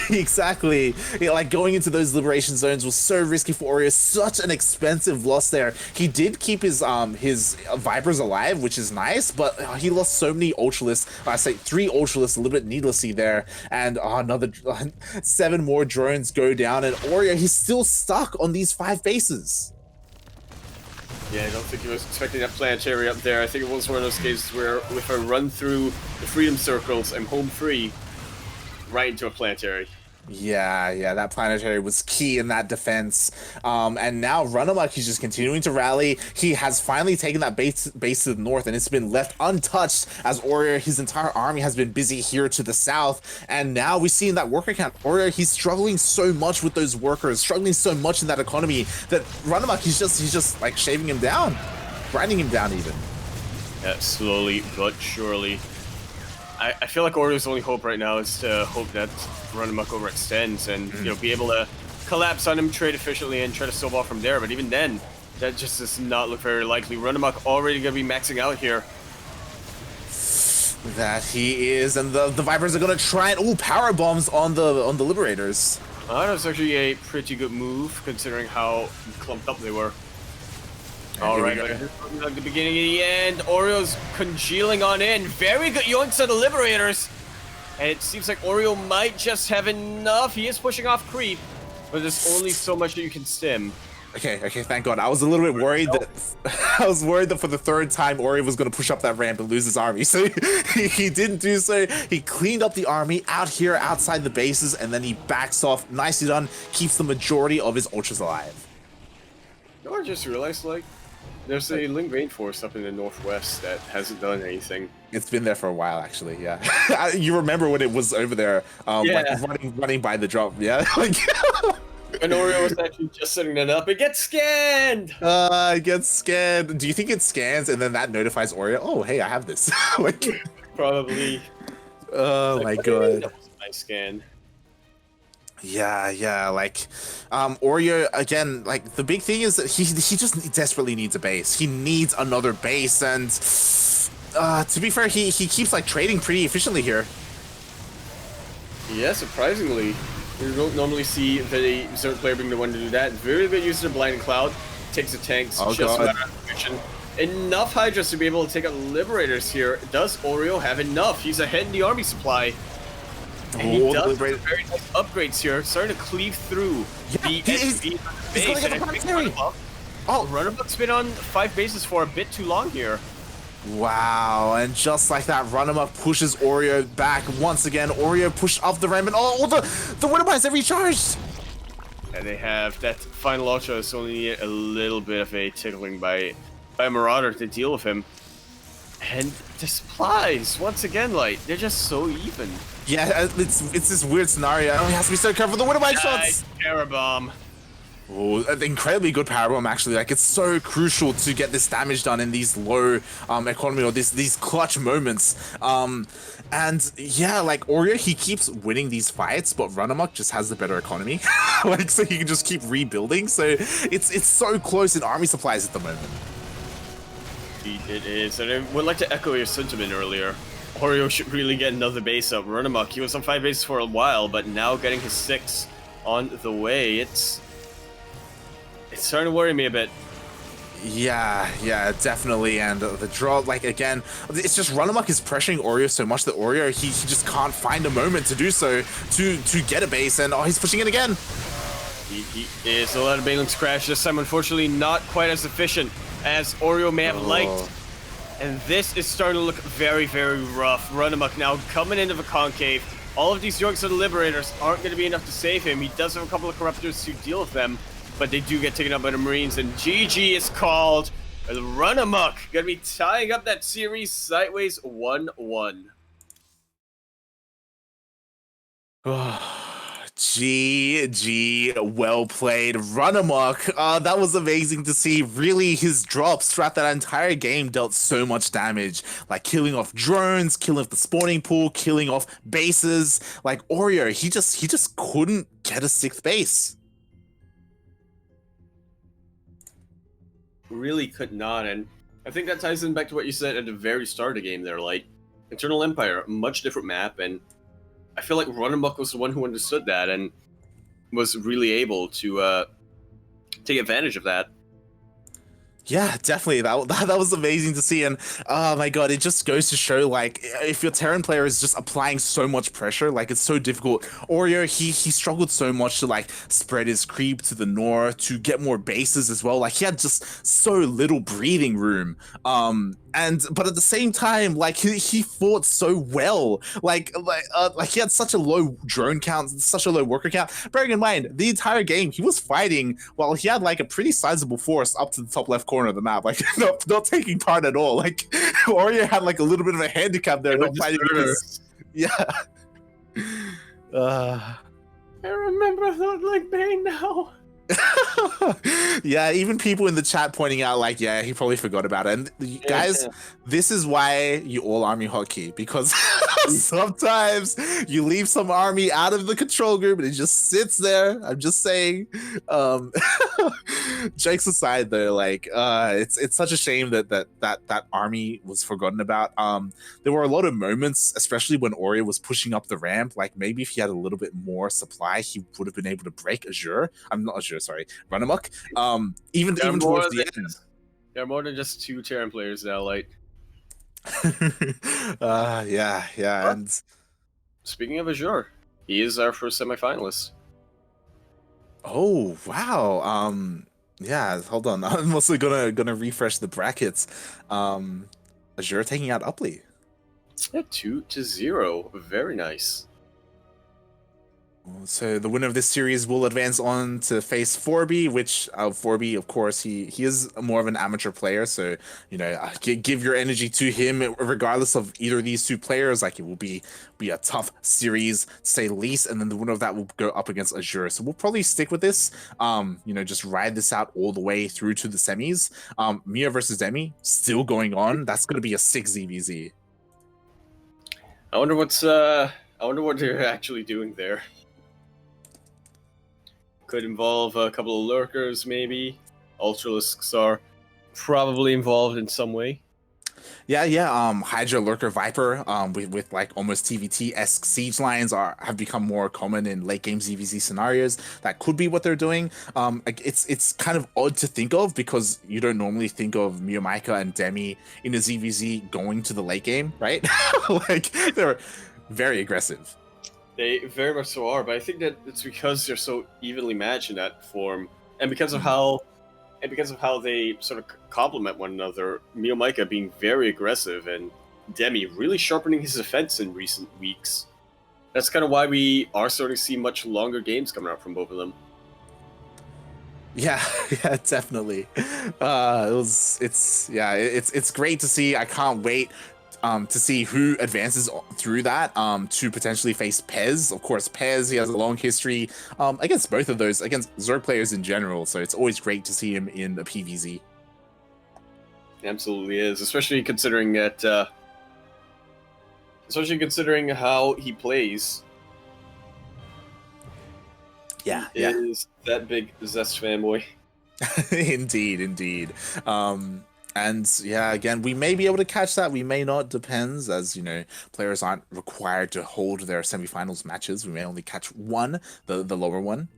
Speaker 2: Exactly. Yeah, like going into those liberation zones was so risky for Oreo. Such an expensive loss there. He did keep his Vipers alive, which is nice, but he lost so many Ultralists. I say 3 Ultralists a little bit needlessly there, and another 7 more drones go down, and Oreo, he's still stuck on these 5 bases.
Speaker 1: Yeah, I don't think he was expecting that planetary up there. I think it was one of those cases where if I run through the freedom circles, I'm home free. Right into a planetary.
Speaker 2: Yeah, that planetary was key in that defense. And now RunaMoK, he's just continuing to rally. He has finally taken that base to the north, and it's been left untouched as Oreo, his entire army has been busy here to the south. And now we see in that worker count, Oreo, he's struggling so much with those workers, struggling so much in that economy that RunaMoK, he's just like shaving him down, grinding him down even.
Speaker 1: Yeah, slowly but surely. I feel like Oreo's only hope right now is to hope that RunaMoK overextends and you know, be able to collapse on him, trade efficiently, and try to snowball from there. But even then, that just does not look very likely. RunaMoK already going to be maxing out here.
Speaker 2: That he is, and the Vipers are going to try and power bombs on the Liberators.
Speaker 1: That was actually a pretty good move considering how clumped up they were. Alright, like the beginning and the end, Oreo's congealing on in. Very good yoinks on the Liberators. And it seems like Oreo might just have enough. He is pushing off creep, but there's only so much that you can stim.
Speaker 2: Okay, thank God. I was a little bit worried that for the 3rd time Oreo was going to push up that ramp and lose his army. So he didn't do so. He cleaned up the army out here outside the bases, and then he backs off. Nicely done. Keeps the majority of his Ultras alive.
Speaker 1: You know what I just realized, like, there's a Ling Rainforest up in the northwest that hasn't done anything.
Speaker 2: It's been there for a while, actually, yeah. You remember when it was over there, like running by the drop, yeah? Like,
Speaker 1: and Oreo was actually just setting it up. It gets scanned!
Speaker 2: It gets scanned. Do you think it scans and then that notifies Oreo? Oh, hey, I have this. Like,
Speaker 1: probably.
Speaker 2: Oh, like, my God.
Speaker 1: That was a nice scan.
Speaker 2: Yeah, like, Oreo, again, like, the big thing is that he just desperately needs a base. He needs another base, and, to be fair, he keeps, like, trading pretty efficiently here.
Speaker 1: Yeah, surprisingly. You don't normally see the Zerg player being the one to do that. Very good use of the Blinding Cloud. Takes the tanks, just about out of position. Enough Hydras to be able to take out Liberators here. Does Oreo have enough? He's ahead in the army supply. And he does very nice upgrades here, starting to cleave through the SV base. And I think RunaMoK's been on 5 bases for a bit too long here.
Speaker 2: Wow, and just like that, RunaMoK pushes Oreo back once again. Oreo pushed up the ramp, and the Winter Mines, they're recharged!
Speaker 1: And they have that final Ultra, so only need a little bit of a tickling by Marauder to deal with him. And the supplies, once again, like, they're just so even.
Speaker 2: Yeah, it's this weird scenario. He has to be so careful. The Winter Mine shots!
Speaker 1: Parabomb.
Speaker 2: Oh, an incredibly good Parabomb, actually. Like, it's so crucial to get this damage done in these low economy, or these clutch moments. And yeah, like, Oreo, he keeps winning these fights, but RunaMoK just has the better economy. Like, so he can just keep rebuilding. So it's so close in army supplies at the moment.
Speaker 1: It is, and I would like to echo your sentiment earlier. Oreo should really get another base up. RunaMoK, he was on 5 bases for a while, but now getting his 6 on the way, it's starting to worry me a bit.
Speaker 2: Yeah, definitely. And the draw, like, again, it's just RunaMoK is pressuring Oreo so much that Oreo, he just can't find a moment to do so, to get a base, and he's pushing it again.
Speaker 1: He is. A lot of Banelinks crash this time, unfortunately not quite as efficient as Oreo may have liked.
Speaker 2: Oh.
Speaker 1: And this is starting to look very, very rough. RunaMoK now coming into the concave. All of these Yoinks of the Liberators aren't going to be enough to save him. He does have a couple of Corruptors to deal with them, but they do get taken up by the Marines, and GG is called. RunaMoK going to be tying up that series sideways 1-1.
Speaker 2: GG, well played, RunaMoK. That was amazing to see. Really, his drops throughout that entire game dealt so much damage, like killing off drones, killing off the spawning pool, killing off bases. Like Oreo, he just couldn't get a 6th base.
Speaker 1: Really could not, and I think that ties in back to what you said at the very start of the game there. Like, Eternal Empire, a much different map, and I feel like RunaMoK was the one who understood that and was really able to take advantage of that.
Speaker 2: Yeah, definitely. That was amazing to see, and oh my god, it just goes to show, like, if your Terran player is just applying so much pressure, like, it's so difficult. Oreo, he struggled so much to, like, spread his creep to the north, to get more bases as well. Like, he had just so little breathing room. But at the same time, like, he fought so well. Like he had such a low drone count, such a low worker count. Bearing in mind, the entire game he was fighting while he had like a pretty sizable force up to the top left corner of the map, like not taking part at all. Like Oreo had like a little bit of a handicap there, not fighting because, yeah. I
Speaker 1: remember that like Bane now.
Speaker 2: Yeah, even people in the chat pointing out like, yeah, he probably forgot about it. And guys, this is why you all army hotkey, because sometimes you leave some army out of the control group and it just sits there. I'm just saying. Jokes aside though, like it's such a shame that army was forgotten about. There were a lot of moments, especially when Oreo was pushing up the ramp, like maybe if he had a little bit more supply, he would have been able to break Azure. I'm not Azure, sorry, RunaMoK. Even towards the end.
Speaker 1: There are more than just 2 Terran players now, like.
Speaker 2: Yeah, and
Speaker 1: speaking of Azure, he is our first semifinalist.
Speaker 2: Oh wow. Yeah, hold on. I'm also gonna refresh the brackets. Azure taking out Upley.
Speaker 1: Yeah, 2-0. Very nice.
Speaker 2: So the winner of this series will advance on to face 4B, which 4B, of course, he is more of an amateur player. So, you know, give your energy to him, regardless of either of these 2 players. Like, it will be a tough series, to say the least. And then the winner of that will go up against Azure. So we'll probably stick with this. You know, just ride this out all the way through to the semis. Mia versus Demi still going on. That's going to be a 6 ZvZ.
Speaker 1: I wonder what they're actually doing there. Could involve a couple of lurkers, maybe. Ultralisks are probably involved in some way.
Speaker 2: Yeah. Hydra, Lurker, Viper, with like almost TVT-esque siege lines have become more common in late game ZvZ scenarios. That could be what they're doing. It's kind of odd to think of because you don't normally think of Miyamika and Demi in a ZvZ going to the late game, right? Like they're very aggressive.
Speaker 1: They very much so are, but I think that it's because they're so evenly matched in that form, and because of how they sort of complement one another. Miyamika being very aggressive and Demi really sharpening his defense in recent weeks. That's kind of why we are starting to see much longer games coming out from both of them.
Speaker 2: Yeah, definitely. It's great to see. I can't wait to see who advances through that to potentially face Pez. Of course, Pez, he has a long history against both of those, against Zerg players in general, so it's always great to see him in a PvZ.
Speaker 1: Absolutely is, especially considering how he plays.
Speaker 2: Yeah,
Speaker 1: he is that big Zest fanboy.
Speaker 2: Indeed. And yeah, again, we may be able to catch that, we may not, depends, as you know, players aren't required to hold their semifinals matches. We may only catch one, the lower one.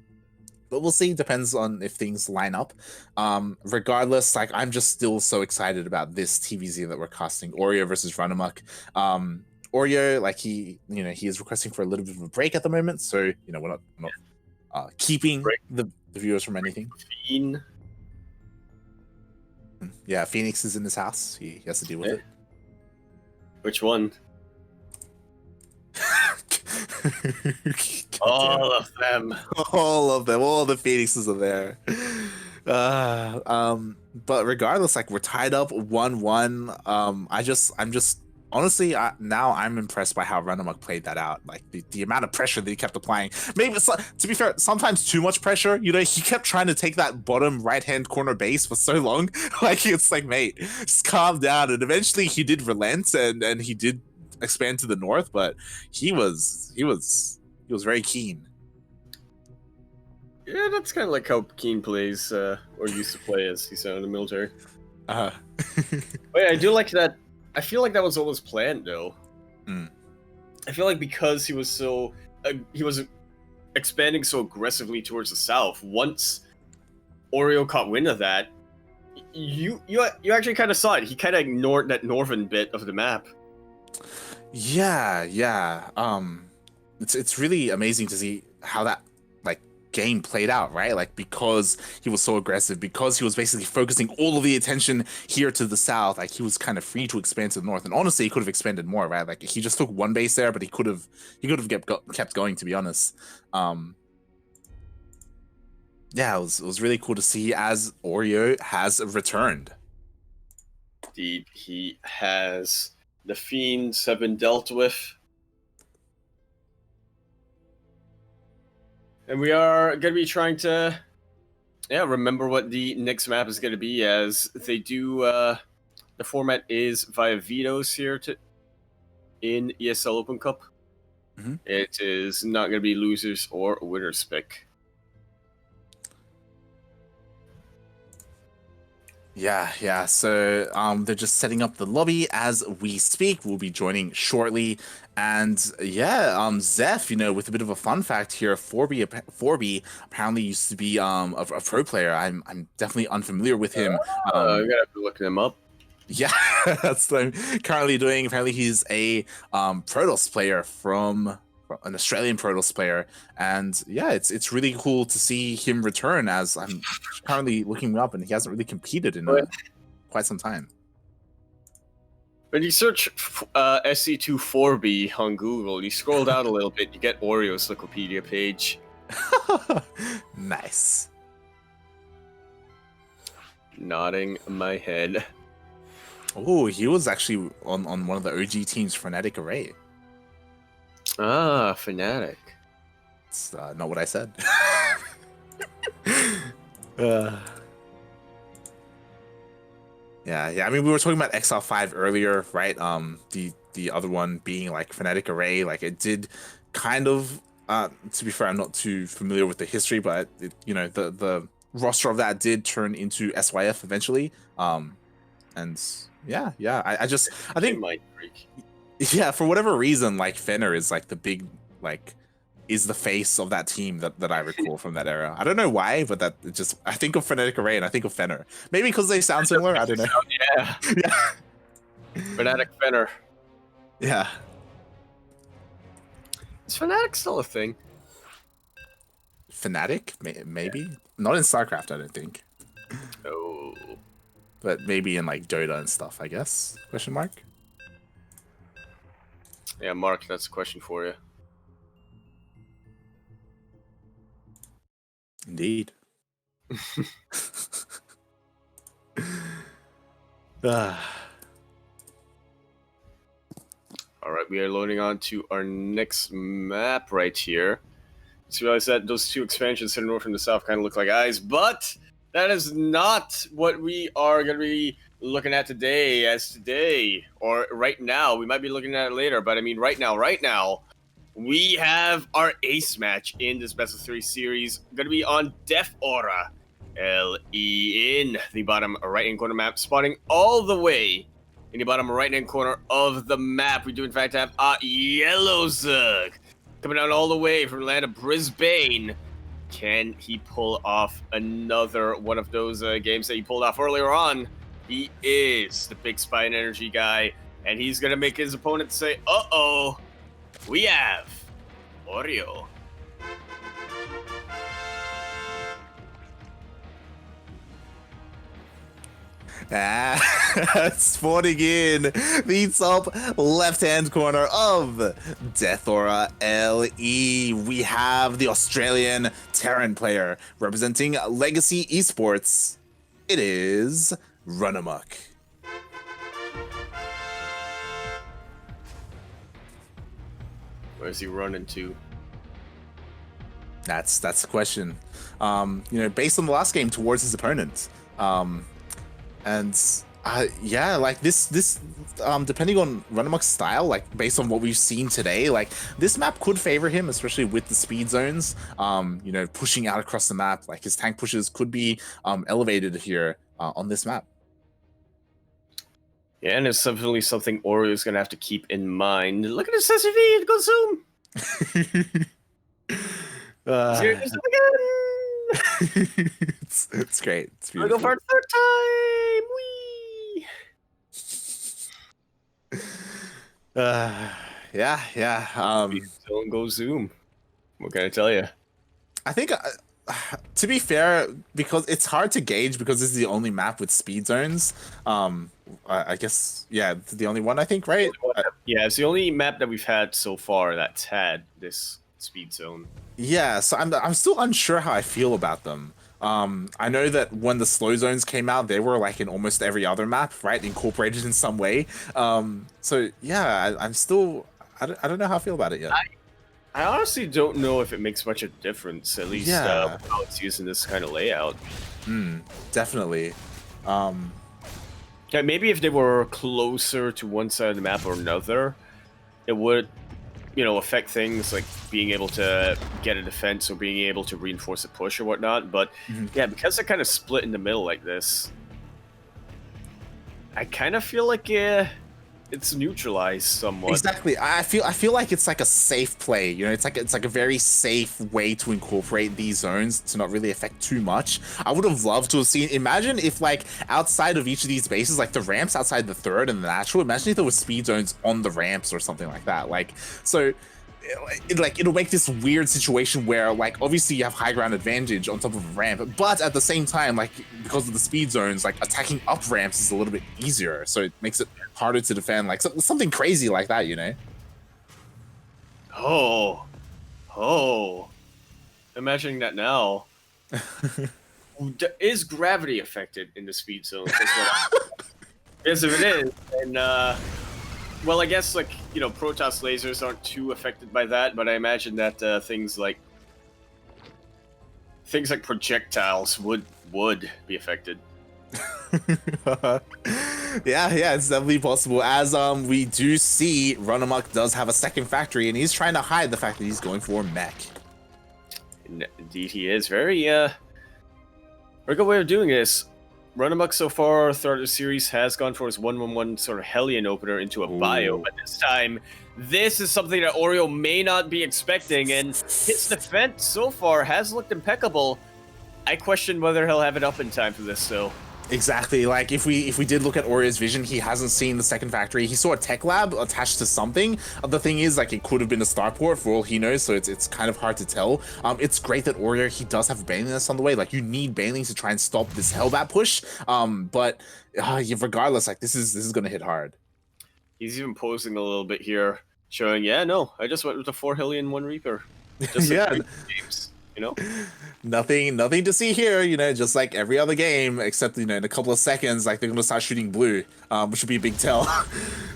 Speaker 2: But we'll see, depends on if things line up. Regardless, like, I'm just still so excited about this TvZ that we're casting, Oreo versus RunaMoK. Oreo, like, he is requesting for a little bit of a break at the moment, so, you know, we're not keeping the viewers from anything. Yeah, Phoenix is in his house. He has to deal with
Speaker 1: Eh?
Speaker 2: it.
Speaker 1: Which one?
Speaker 2: God damn
Speaker 1: All
Speaker 2: it.
Speaker 1: of them.
Speaker 2: All of them, all the Phoenixes are there. But regardless, like we're tied up 1-1. I'm just honestly, now I'm impressed by how RunaMoK played that out. Like the amount of pressure that he kept applying. Maybe it's to be fair, sometimes too much pressure. You know, he kept trying to take that bottom right hand corner base for so long. Like it's like, mate, just calm down. And eventually he did relent and he did expand to the north, but he was very keen.
Speaker 1: Yeah, that's kind of like how Keen plays, or used to play as he's in the military.
Speaker 2: Uh
Speaker 1: But yeah, I do like that. I feel like that was always planned, though.
Speaker 2: Mm.
Speaker 1: I feel like because he was expanding so aggressively towards the south. Once Oreo caught wind of that, you actually kind of saw it. He kind of ignored that northern bit of the map.
Speaker 2: Yeah. It's really amazing to see how that like game played out, right? Like because he was so aggressive, because he was basically focusing all of the attention here to the south, like he was kind of free to expand to the north. And honestly, he could have expanded more, right? Like he just took one base there, but he could have kept going, to be honest. Yeah, it was really cool to see as Oreo has returned.
Speaker 1: Indeed, he has. The fiends have been dealt with. And we are going to be trying to, remember what the next map is going to be, as they do, the format is via vetoes here in ESL Open Cup.
Speaker 2: Mhm.
Speaker 1: It is not going to be losers or winners pick.
Speaker 2: Yeah. So they're just setting up the lobby as we speak. We'll be joining shortly. And yeah, Zeph, you know, with a bit of a fun fact here, 4B apparently used to be a pro player. I'm definitely unfamiliar with him.
Speaker 1: I'm going to have to look them up.
Speaker 2: Yeah, that's what I'm currently doing. Apparently he's a Protoss player from an Australian Protoss player, and yeah, it's really cool to see him return, as I'm currently looking him up and he hasn't really competed in quite some time.
Speaker 1: When you search SC24B on Google, you scroll down a little bit, you get Oreo's Wikipedia page.
Speaker 2: Nice.
Speaker 1: Nodding my head.
Speaker 2: Oh, he was actually on one of the OG teams, Fnatic Array.
Speaker 1: Ah, Fnatic.
Speaker 2: It's not what I said. Yeah. I mean, we were talking about XL5 earlier, right? The other one being like Fnatic Array. Like it did kind of. To be fair, I'm not too familiar with the history, but it, you know, the roster of that did turn into SYF eventually. And yeah. I think
Speaker 1: might freak.
Speaker 2: Yeah, for whatever reason, like Fenner is like the big is the face of that team that I recall from that era. I don't know why, but I think of Fnatic Array and I think of Fenner. Maybe because they sound similar. I don't know.
Speaker 1: Yeah.
Speaker 2: Yeah.
Speaker 1: Fnatic Fenner.
Speaker 2: Yeah.
Speaker 1: Is Fnatic still a thing?
Speaker 2: Fnatic? Maybe. Not in StarCraft, I don't think.
Speaker 1: Oh.
Speaker 2: But maybe in like Dota and stuff, I guess. Question mark?
Speaker 1: Yeah, Mark, that's a question for you.
Speaker 2: Indeed.
Speaker 1: Alright, we are loading on to our next map right here. Just realized that those two expansions to the north and the south kind of look like eyes, but that is not what we are going to be looking at today. Or right now, we might be looking at it later, but I mean right now, we have our ace match in this best of 3 series. Going to be on Def Aura LE in the bottom right-hand corner map, spawning all the way in the bottom right-hand corner of the map. We do in fact have Yakuzaku coming out all the way from the land of Brisbane. Can he pull off another one of those games that he pulled off earlier on? He is the big spine energy guy, and he's going to make his opponent say, uh-oh, we have Oreo.
Speaker 2: Spawning in the top left-hand corner of Death Aura LE. We have the Australian Terran player representing Legacy Esports. It is RunaMoK.
Speaker 1: Where's he running to?
Speaker 2: That's the question. Based on the last game towards his opponent. Yeah, like this depending on RunaMoK's style, like based on what we've seen today, like this map could favor him, especially with the speed zones. Pushing out across the map, like his tank pushes could be elevated here on this map.
Speaker 1: Yeah, and it's definitely something Oreo is gonna have to keep in mind. Look at this SEA-OCE, go zoom. Here it is again.
Speaker 2: It's great. It's
Speaker 1: beautiful. I'll go for a third time. Whee!
Speaker 2: Yeah.
Speaker 1: Don't go zoom. What can I tell you?
Speaker 2: I think, to be fair, because it's hard to gauge because this is the only map with speed zones. I guess, yeah, the only one, I think, right?
Speaker 1: Yeah, it's the only map that we've had so far that's had this speed zone.
Speaker 2: Yeah, so I'm still unsure how I feel about them. I know that when the slow zones came out, they were like in almost every other map, right? Incorporated in some way. So yeah, I'm still, I don't know how I feel about it yet.
Speaker 1: I honestly don't know if it makes much of a difference, at least how it's using this kind of layout.
Speaker 2: Definitely.
Speaker 1: Yeah, maybe if they were closer to one side of the map or another, it would, affect things like being able to get a defense or being able to reinforce a push or whatnot. But yeah, because they're kind of split in the middle like this, I kind of feel like it's neutralized somewhat.
Speaker 2: Exactly. I feel like it's like a safe play. It's like a very safe way to incorporate these zones to not really affect too much. I would have loved to have seen. Imagine if like outside of each of these bases, like the ramps outside the third and the natural. Imagine if there was speed zones on the ramps or something like that. It'll make this weird situation where like obviously you have high ground advantage on top of a ramp, but at the same time, like because of the speed zones, like attacking up ramps is a little bit easier, so it makes it harder to defend, like something crazy like that,
Speaker 1: Imagining that now. Is gravity affected in the speed zone? Yes, if it is, then well, I guess like Protoss lasers aren't too affected by that, but I imagine that things like projectiles would be affected.
Speaker 2: Yeah, it's definitely possible. As we do see, RunaMoK does have a second factory, and he's trying to hide the fact that he's going for mech.
Speaker 1: Indeed, he is. Very good way of doing this. RunaMoK so far throughout the series has gone for his 1-1-1 sort of Hellion opener into a bio, but this time, this is something that Oreo may not be expecting, and his defense so far has looked impeccable. I question whether he'll have it up in time for this, though.
Speaker 2: Exactly. Like if we did look at Oreo's vision, he hasn't seen the second factory. He saw a tech lab attached to something. The thing is, like, it could have been a starport for all he knows, so it's kind of hard to tell. It's great that Oreo, he does have Baneling that's on the way. Like, you need Baneling to try and stop this Hellbat push. But regardless, like, this is gonna hit hard.
Speaker 1: He's even posing a little bit here, showing, yeah, no, I just went with a 4 Hellion 1 Reaper. Just
Speaker 2: yeah.
Speaker 1: Games.
Speaker 2: Nothing to see here, just like every other game, except in a couple of seconds, like they're gonna start shooting blue, which would be a big tell.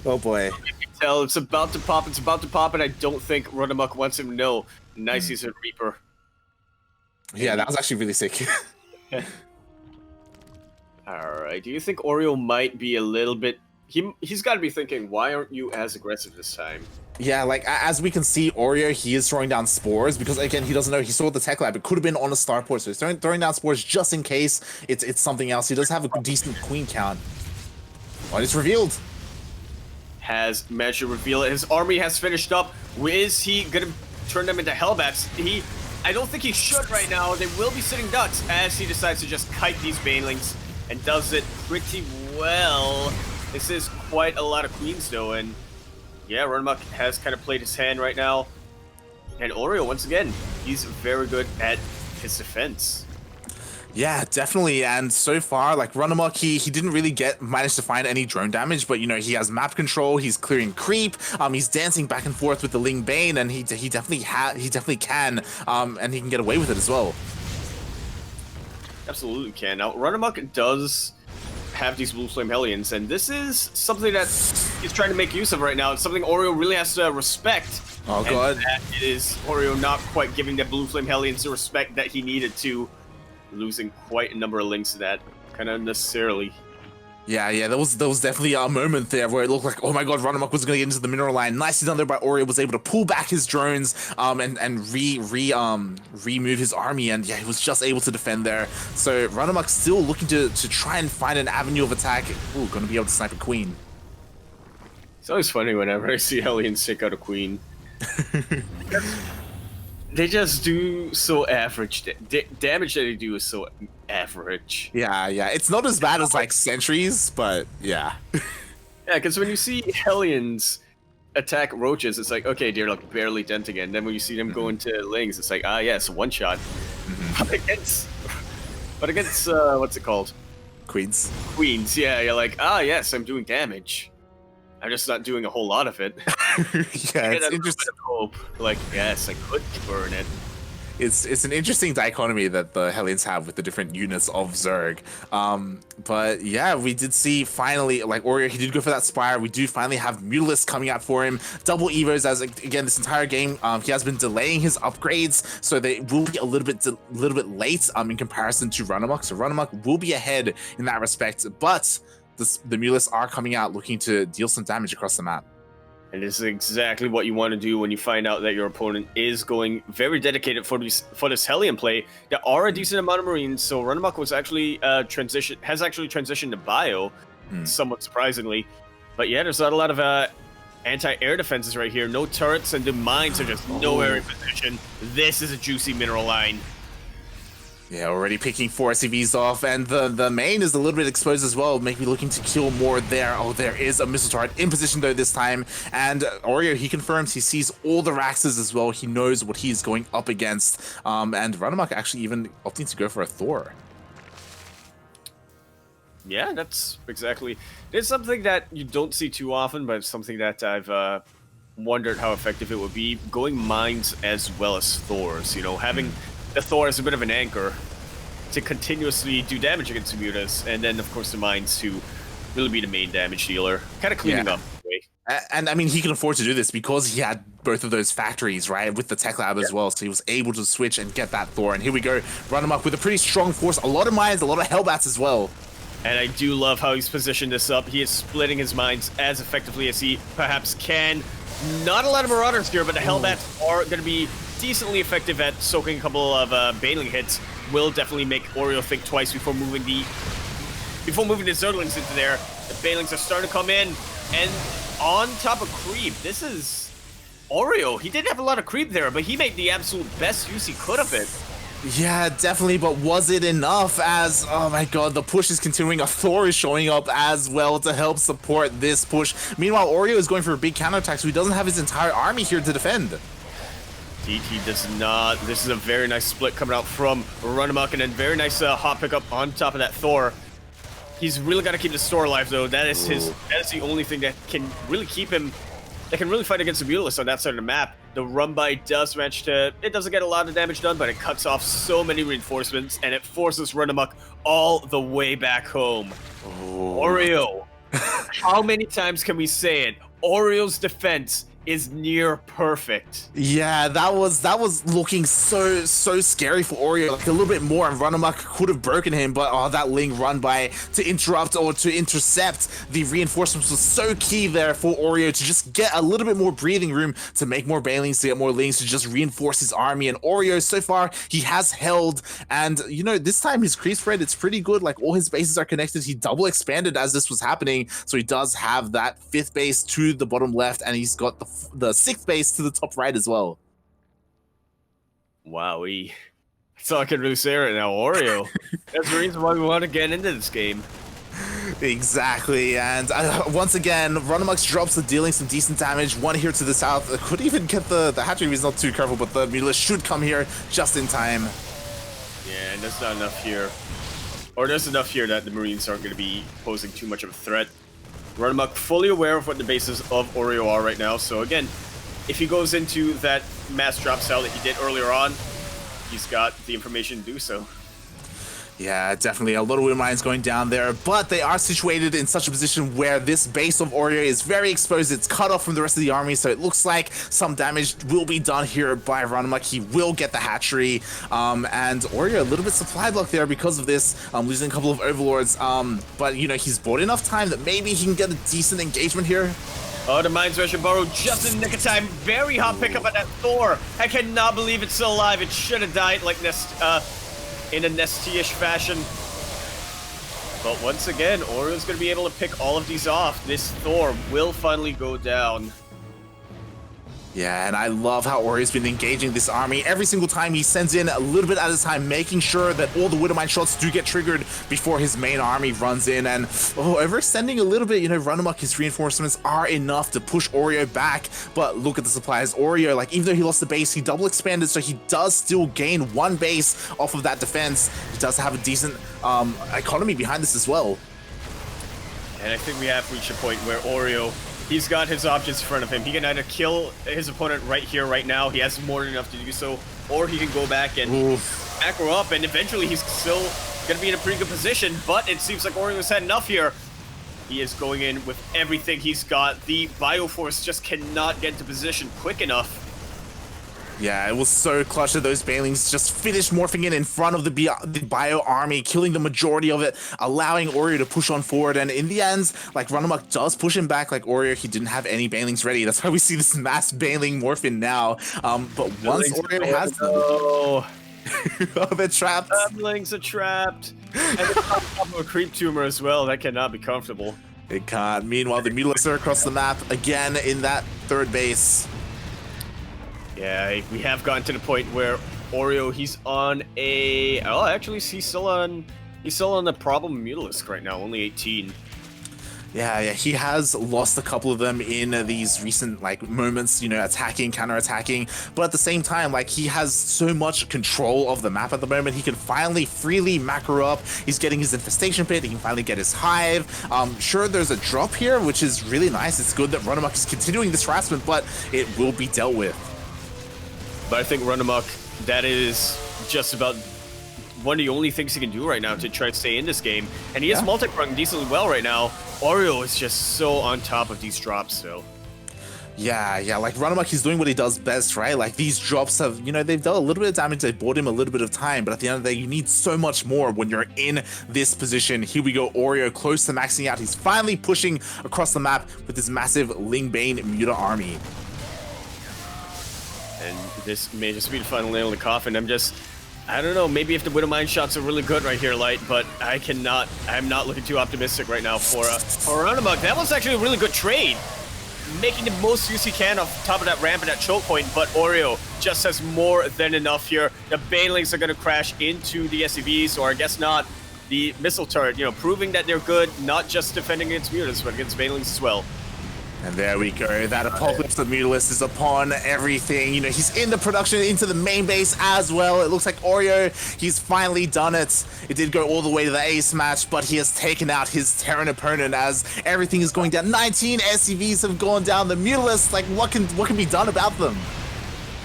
Speaker 2: Oh boy.
Speaker 1: Big tell, it's about to pop, and I don't think RunaMoK wants him to know. Nice, he's a Reaper.
Speaker 2: Yeah, that was actually really sick.
Speaker 1: Alright, do you think Oreo might be a little bit... He's got to be thinking, why aren't you as aggressive this time?
Speaker 2: Yeah, like, as we can see, Oreo, he is throwing down spores, because, again, he doesn't know. He saw the tech lab. It could have been on a starport, so he's throwing down spores just in case it's something else. He does have a decent queen count. Oh, it's revealed.
Speaker 1: Has managed to reveal it. His army has finished up. Is he going to turn them into Hellbats? I don't think he should right now. They will be sitting ducks as he decides to just kite these Banelings, and does it pretty well. This is quite a lot of queens, though, and yeah, RunaMoK has kind of played his hand right now. And Oreo, once again, he's very good at his defense.
Speaker 2: Yeah, definitely. And so far, like RunaMoK, he didn't really manage to find any drone damage, but you know, he has map control, he's clearing creep, he's dancing back and forth with the Ling Bane, and he definitely can, and he can get away with it as well.
Speaker 1: Absolutely can. Now, RunaMoK does have these Blue Flame Hellions, and this is something that he's trying to make use of right now. It's something Oreo really has to respect.
Speaker 2: Oh god.
Speaker 1: And that is Oreo not quite giving the Blue Flame Hellions the respect that he needed to, losing quite a number of links to that, kind of unnecessarily.
Speaker 2: Yeah, there was definitely a moment there where it looked like, oh my god, RunaMoK was going to get into the mineral line. Nicely done there by Oreo, was able to pull back his drones, and remove his army, and yeah, he was just able to defend there. So RunaMoK still looking to try and find an avenue of attack. Ooh, going to be able to snipe a queen.
Speaker 1: It's always funny whenever I see Hellions take out a queen. They just do so average. Damage that they do is so average.
Speaker 2: Yeah, it's not as bad as like sentries, but yeah.
Speaker 1: Yeah, because when you see Hellions attack roaches, it's like, okay, they're like barely denting it. And then when you see them go into lings, it's like, ah, yes, one shot. But against what's it called?
Speaker 2: Queens.
Speaker 1: Queens, yeah, you're like, ah, yes, I'm doing damage. I'm just not doing a whole lot of it.
Speaker 2: Yeah, it's interesting.
Speaker 1: Hope. Like, yes, I could burn it.
Speaker 2: It's an interesting dichotomy that the Hellions have with the different units of Zerg. But yeah, we did see finally, like Oreo, he did go for that Spire. We do finally have Mutalisk coming out for him. Double Evos, as again, this entire game, he has been delaying his upgrades, so they will be a little bit late in comparison to RunaMoK. So RunaMoK will be ahead in that respect, but the Mutalisks are coming out looking to deal some damage across the map.
Speaker 1: And this is exactly what you want to do when you find out that your opponent is going very dedicated for this Hellion play. There are a decent amount of Marines, so RunaMoK was actually transitioned to Bio, somewhat surprisingly. But yeah, there's not a lot of anti-air defenses right here. No turrets, and the mines are just nowhere in position. This is a juicy mineral line.
Speaker 2: Yeah, already picking 4 SCVs off, and the main is a little bit exposed as well, maybe looking to kill more there. Oh, there is a missile turret in position though this time, and Oreo, he confirms he sees all the Raxes as well. He knows what he's going up against, and RunaMoK actually even opting to go for a Thor.
Speaker 1: Yeah, that's exactly. It's something that you don't see too often, but it's something that I've wondered how effective it would be. Going mines as well as Thors, you know, having the Thor is a bit of an anchor to continuously do damage against the Mutas, and then of course the mines to really be the main damage dealer, kind of cleaning up the way.
Speaker 2: And I mean, he can afford to do this because he had both of those factories, right, with the tech lab as well, so he was able to switch and get that Thor. And here we go, RunaMoK with a pretty strong force, a lot of mines, a lot of Hellbats as well.
Speaker 1: And I do love how he's positioned this up. He is splitting his mines as effectively as he perhaps can. Not a lot of Marauders here, but the Hellbats are going to be decently effective at soaking a couple of Baneling hits. Will definitely make Oreo think twice before moving the Zerglings into there. The Banelings are starting to come in, and on top of creep, this is Oreo. He didn't have a lot of creep there, but he made the absolute best use he could of it.
Speaker 2: Yeah, definitely, but was it enough? As, oh my god, the push is continuing. A Thor is showing up as well to help support this push. Meanwhile, Oreo is going for a big counterattack, so he doesn't have his entire army here to defend.
Speaker 1: DT does not. This is a very nice split coming out from RunaMoK, and then very nice hot pickup on top of that Thor. He's really got to keep the store alive, though. That is the only thing that can really keep him, that can really fight against the Mutalisk on that side of the map. The run-by does manage to, it doesn't get a lot of damage done, but it cuts off so many reinforcements, and it forces RunaMoK all the way back home. Oreo, how many times can we say it? Oreo's defense is near perfect.
Speaker 2: Yeah, that was looking so scary for Oreo. Like a little bit more, and RunaMoK could have broken him, but that Ling run by to interrupt or to intercept the reinforcements was so key there for Oreo to just get a little bit more breathing room to make more Banelings, to get more Lings, to just reinforce his army. And Oreo, so far, he has held, and you know, this time his creep spread, it's pretty good. Like all his bases are connected. He double expanded as this was happening, so he does have that 5th base to the bottom left, and he's got the 6th base to the top right as well.
Speaker 1: Wowee. That's all I can really say right now. Oreo. That's the reason why we want to get into this game.
Speaker 2: Exactly, and once again, RunaMoK drops the dealing some decent damage. One here to the south. Could even get the hatchery. He's not too careful, but the Mutalisk should come here just in time.
Speaker 1: Yeah, and that's not enough here. Or there's enough here that the Marines aren't going to be posing too much of a threat. RunaMoK fully aware of what the bases of Oreo are right now, so again, if he goes into that mass drop style that he did earlier on, he's got the information to do so.
Speaker 2: Yeah, definitely a lot of mines going down there, but they are situated in such a position where this base of Oreo is very exposed. It's cut off from the rest of the army, so it looks like some damage will be done here by RunaMoK. He will get the hatchery, and Oreo a little bit supply block there because of this, losing a couple of overlords, but you know, he's bought enough time that maybe he can get a decent engagement here.
Speaker 1: Oh, the Mines Rush and Burrow just in the nick of time. Very hot pickup on that Thor. I cannot believe it's still alive. It should have died like in a nesty-ish fashion. But once again, Oreo's going to be able to pick all of these off. This Thor will finally go down.
Speaker 2: Yeah, and I love how Oreo's been engaging this army. Every single time he sends in a little bit at a time, making sure that all the Widowmine shots do get triggered before his main army runs in. And overextending a little bit, you know, RunaMoK, his reinforcements are enough to push Oreo back. But look at the supplies. Oreo, like, even though he lost the base, he double expanded, so he does still gain one base off of that defense. He does have a decent economy behind this as well.
Speaker 1: And I think we have reached a point where Oreo, he's got his options in front of him. He can either kill his opponent right here, right now. He has more than enough to do so. Or he can go back and macro up, and eventually he's still going to be in a pretty good position. But it seems like Oreo's had enough here. He is going in with everything he's got. The Bioforce just cannot get into position quick enough.
Speaker 2: Yeah, it was so clutch that those Banelings just finished morphing in front of the Bio army, killing the majority of it, allowing Oreo to push on forward. And in the end, like, RunaMoK does push him back. Like, Oreo, he didn't have any Banelings ready. That's why we see this mass Baneling morph in now. But once Oreo has them... Oh, they're trapped.
Speaker 1: Banelings are trapped. And it's on top of a creep tumor as well. That cannot be comfortable.
Speaker 2: It can't. Meanwhile, the Mutalisks are across the map again in that third base.
Speaker 1: Yeah, we have gotten to the point where Oreo, he's on a... Oh, actually, he's still on the problem Mutalisk right now, only 18.
Speaker 2: Yeah, he has lost a couple of them in these recent, like, moments, you know, attacking, counter-attacking, but at the same time, like, he has so much control of the map at the moment. He can finally freely macro up. He's getting his infestation pit. He can finally get his hive. Sure, there's a drop here, which is really nice. It's good that RunaMoK is continuing this harassment, but it will be dealt with.
Speaker 1: But I think RunaMoK, that is just about one of the only things he can do right now to try to stay in this game. And he is multi-pronged decently well right now. Oreo is just so on top of these drops still.
Speaker 2: Yeah, like, RunaMoK, he's doing what he does best, right? Like, these drops have, you know, they've done a little bit of damage, they bought him a little bit of time, but at the end of the day, you need so much more when you're in this position. Here we go, Oreo close to maxing out. He's finally pushing across the map with this massive Lingbane Muta army.
Speaker 1: And this may just be the final nail in the coffin. I don't know, maybe if the Widowmine shots are really good right here, Light, but I'm not looking too optimistic right now for RunaMoK. That was actually a really good trade. Making the most use he can off top of that ramp and that choke point, but Oreo just has more than enough here. The Banelings are going to crash into the SCVs, or I guess not, the missile turret, you know, proving that they're good, not just defending against mutants, but against Banelings as well.
Speaker 2: And there we go. That Apocalypse of Mutalist is upon everything. You know, he's in the production into the main base as well. It looks like Oreo, he's finally done it. It did go all the way to the ace match, but he has taken out his Terran opponent as everything is going down. 19 SCVs have gone down. The Mutalists, like, what can be done about them?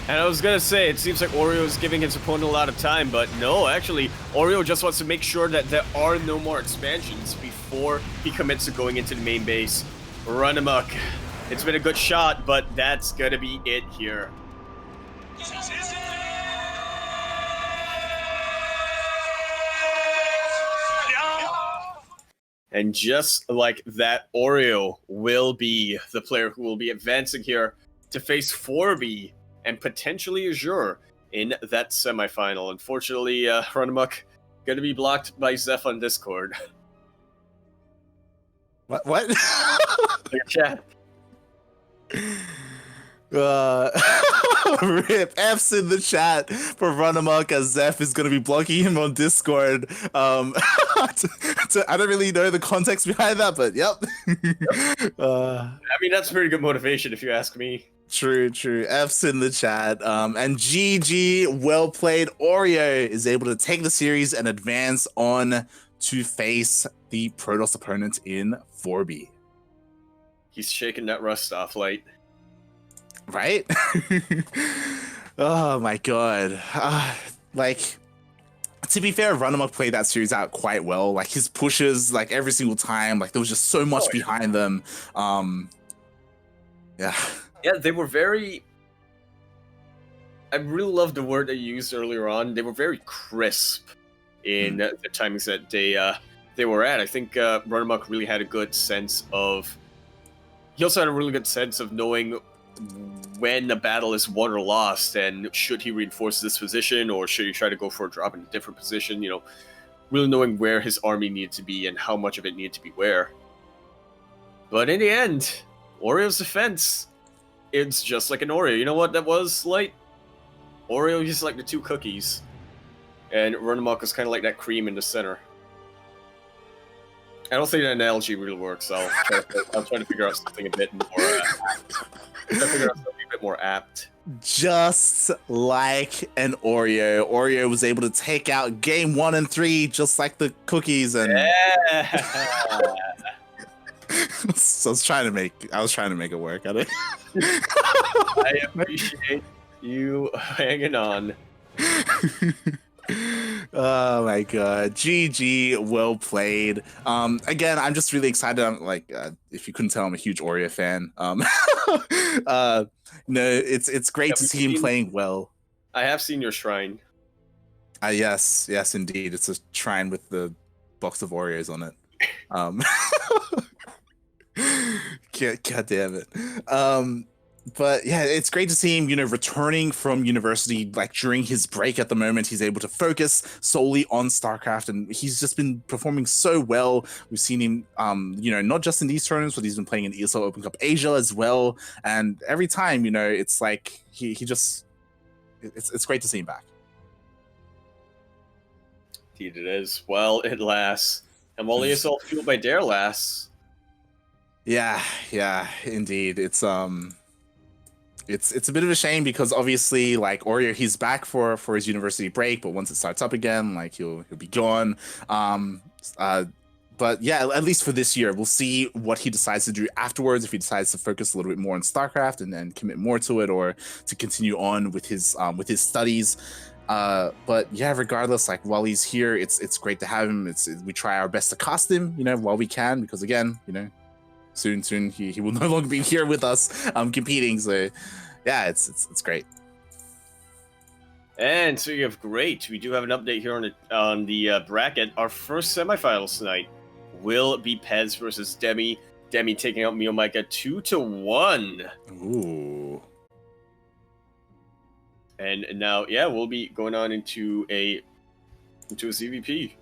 Speaker 1: And I was gonna say, it seems like Oreo is giving his opponent a lot of time, but no, actually, Oreo just wants to make sure that there are no more expansions before he commits to going into the main base. RunaMoK. It's been a good shot, but that's gonna be it here. And just like that, Oreo will be the player who will be advancing here to face 4B and potentially Azure in that semifinal. Unfortunately, RunaMoK gonna be blocked by Zeph on Discord.
Speaker 2: What?
Speaker 1: Chat.
Speaker 2: Rip F's in the chat for RunaMoK, as Zeph is going to be blocking him on Discord. I don't really know the context behind that, but yep.
Speaker 1: I mean, that's pretty good motivation if you ask me.
Speaker 2: True, true. F's in the chat. And GG, well played. Oreo is able to take the series and advance on to face the Protoss opponent in 4B.
Speaker 1: He's shaking that rust off, Light.
Speaker 2: Right? Oh my god. Like, to be fair, RunaMoK played that series out quite well. Like, his pushes, like, every single time, like, there was just so much behind them. Yeah.
Speaker 1: Yeah, they were very... I really love the word they used earlier on. They were very crisp in the timings that they were at. I think RunaMoK really had a good sense of... He also had a really good sense of knowing when a battle is won or lost, and should he reinforce this position, or should he try to go for a drop in a different position, you know, really knowing where his army needed to be and how much of it needed to be where. But in the end, Oreo's defense, it's just like an Oreo. You know what that was, Light? Oreo is like the two cookies, and RunaMoK is kind of like that cream in the center. I don't think that analogy really works. I'll try to figure out something a bit more apt.
Speaker 2: Just like an Oreo. Oreo was able to take out game 1 and 3 just like the cookies, and
Speaker 1: yeah.
Speaker 2: So I was trying to make it work. I
Speaker 1: appreciate you hanging on.
Speaker 2: Oh my god, GG, well played. Again, I'm just really excited. I'm like, if you couldn't tell, I'm a huge Oreo fan. No, it's great to see him playing well.
Speaker 1: I have seen your shrine.
Speaker 2: Yes, indeed. It's a shrine with the box of Oreos on it. God damn it. But yeah, it's great to see him, you know, returning from university, like during his break at the moment. He's able to focus solely on StarCraft, and he's just been performing so well. We've seen him, you know, not just in these tournaments, but he's been playing in ESL Open Cup Asia as well. And every time, you know, it's like it's great to see him back.
Speaker 1: Indeed it is. Well, it lasts. And while ESL Fueled by Dare lasts.
Speaker 2: Yeah, indeed. It's a bit of a shame because obviously, like, Oreo, he's back for his university break, but once it starts up again, like, he'll be gone. But yeah, at least for this year, we'll see what he decides to do afterwards. If he decides to focus a little bit more on StarCraft and commit more to it, or to continue on with his studies. But yeah, regardless, like, while he's here, it's great to have him. We try our best to cast him, you know, while we can, because again, you know, soon he will no longer be here with us competing. So yeah, it's great.
Speaker 1: And so you have great. We do have an update here on the bracket. Our first semifinals tonight will be Pez versus Demi. Demi taking out Miyomika 2-1.
Speaker 2: Ooh.
Speaker 1: And now, yeah, we'll be going on into a ZvP.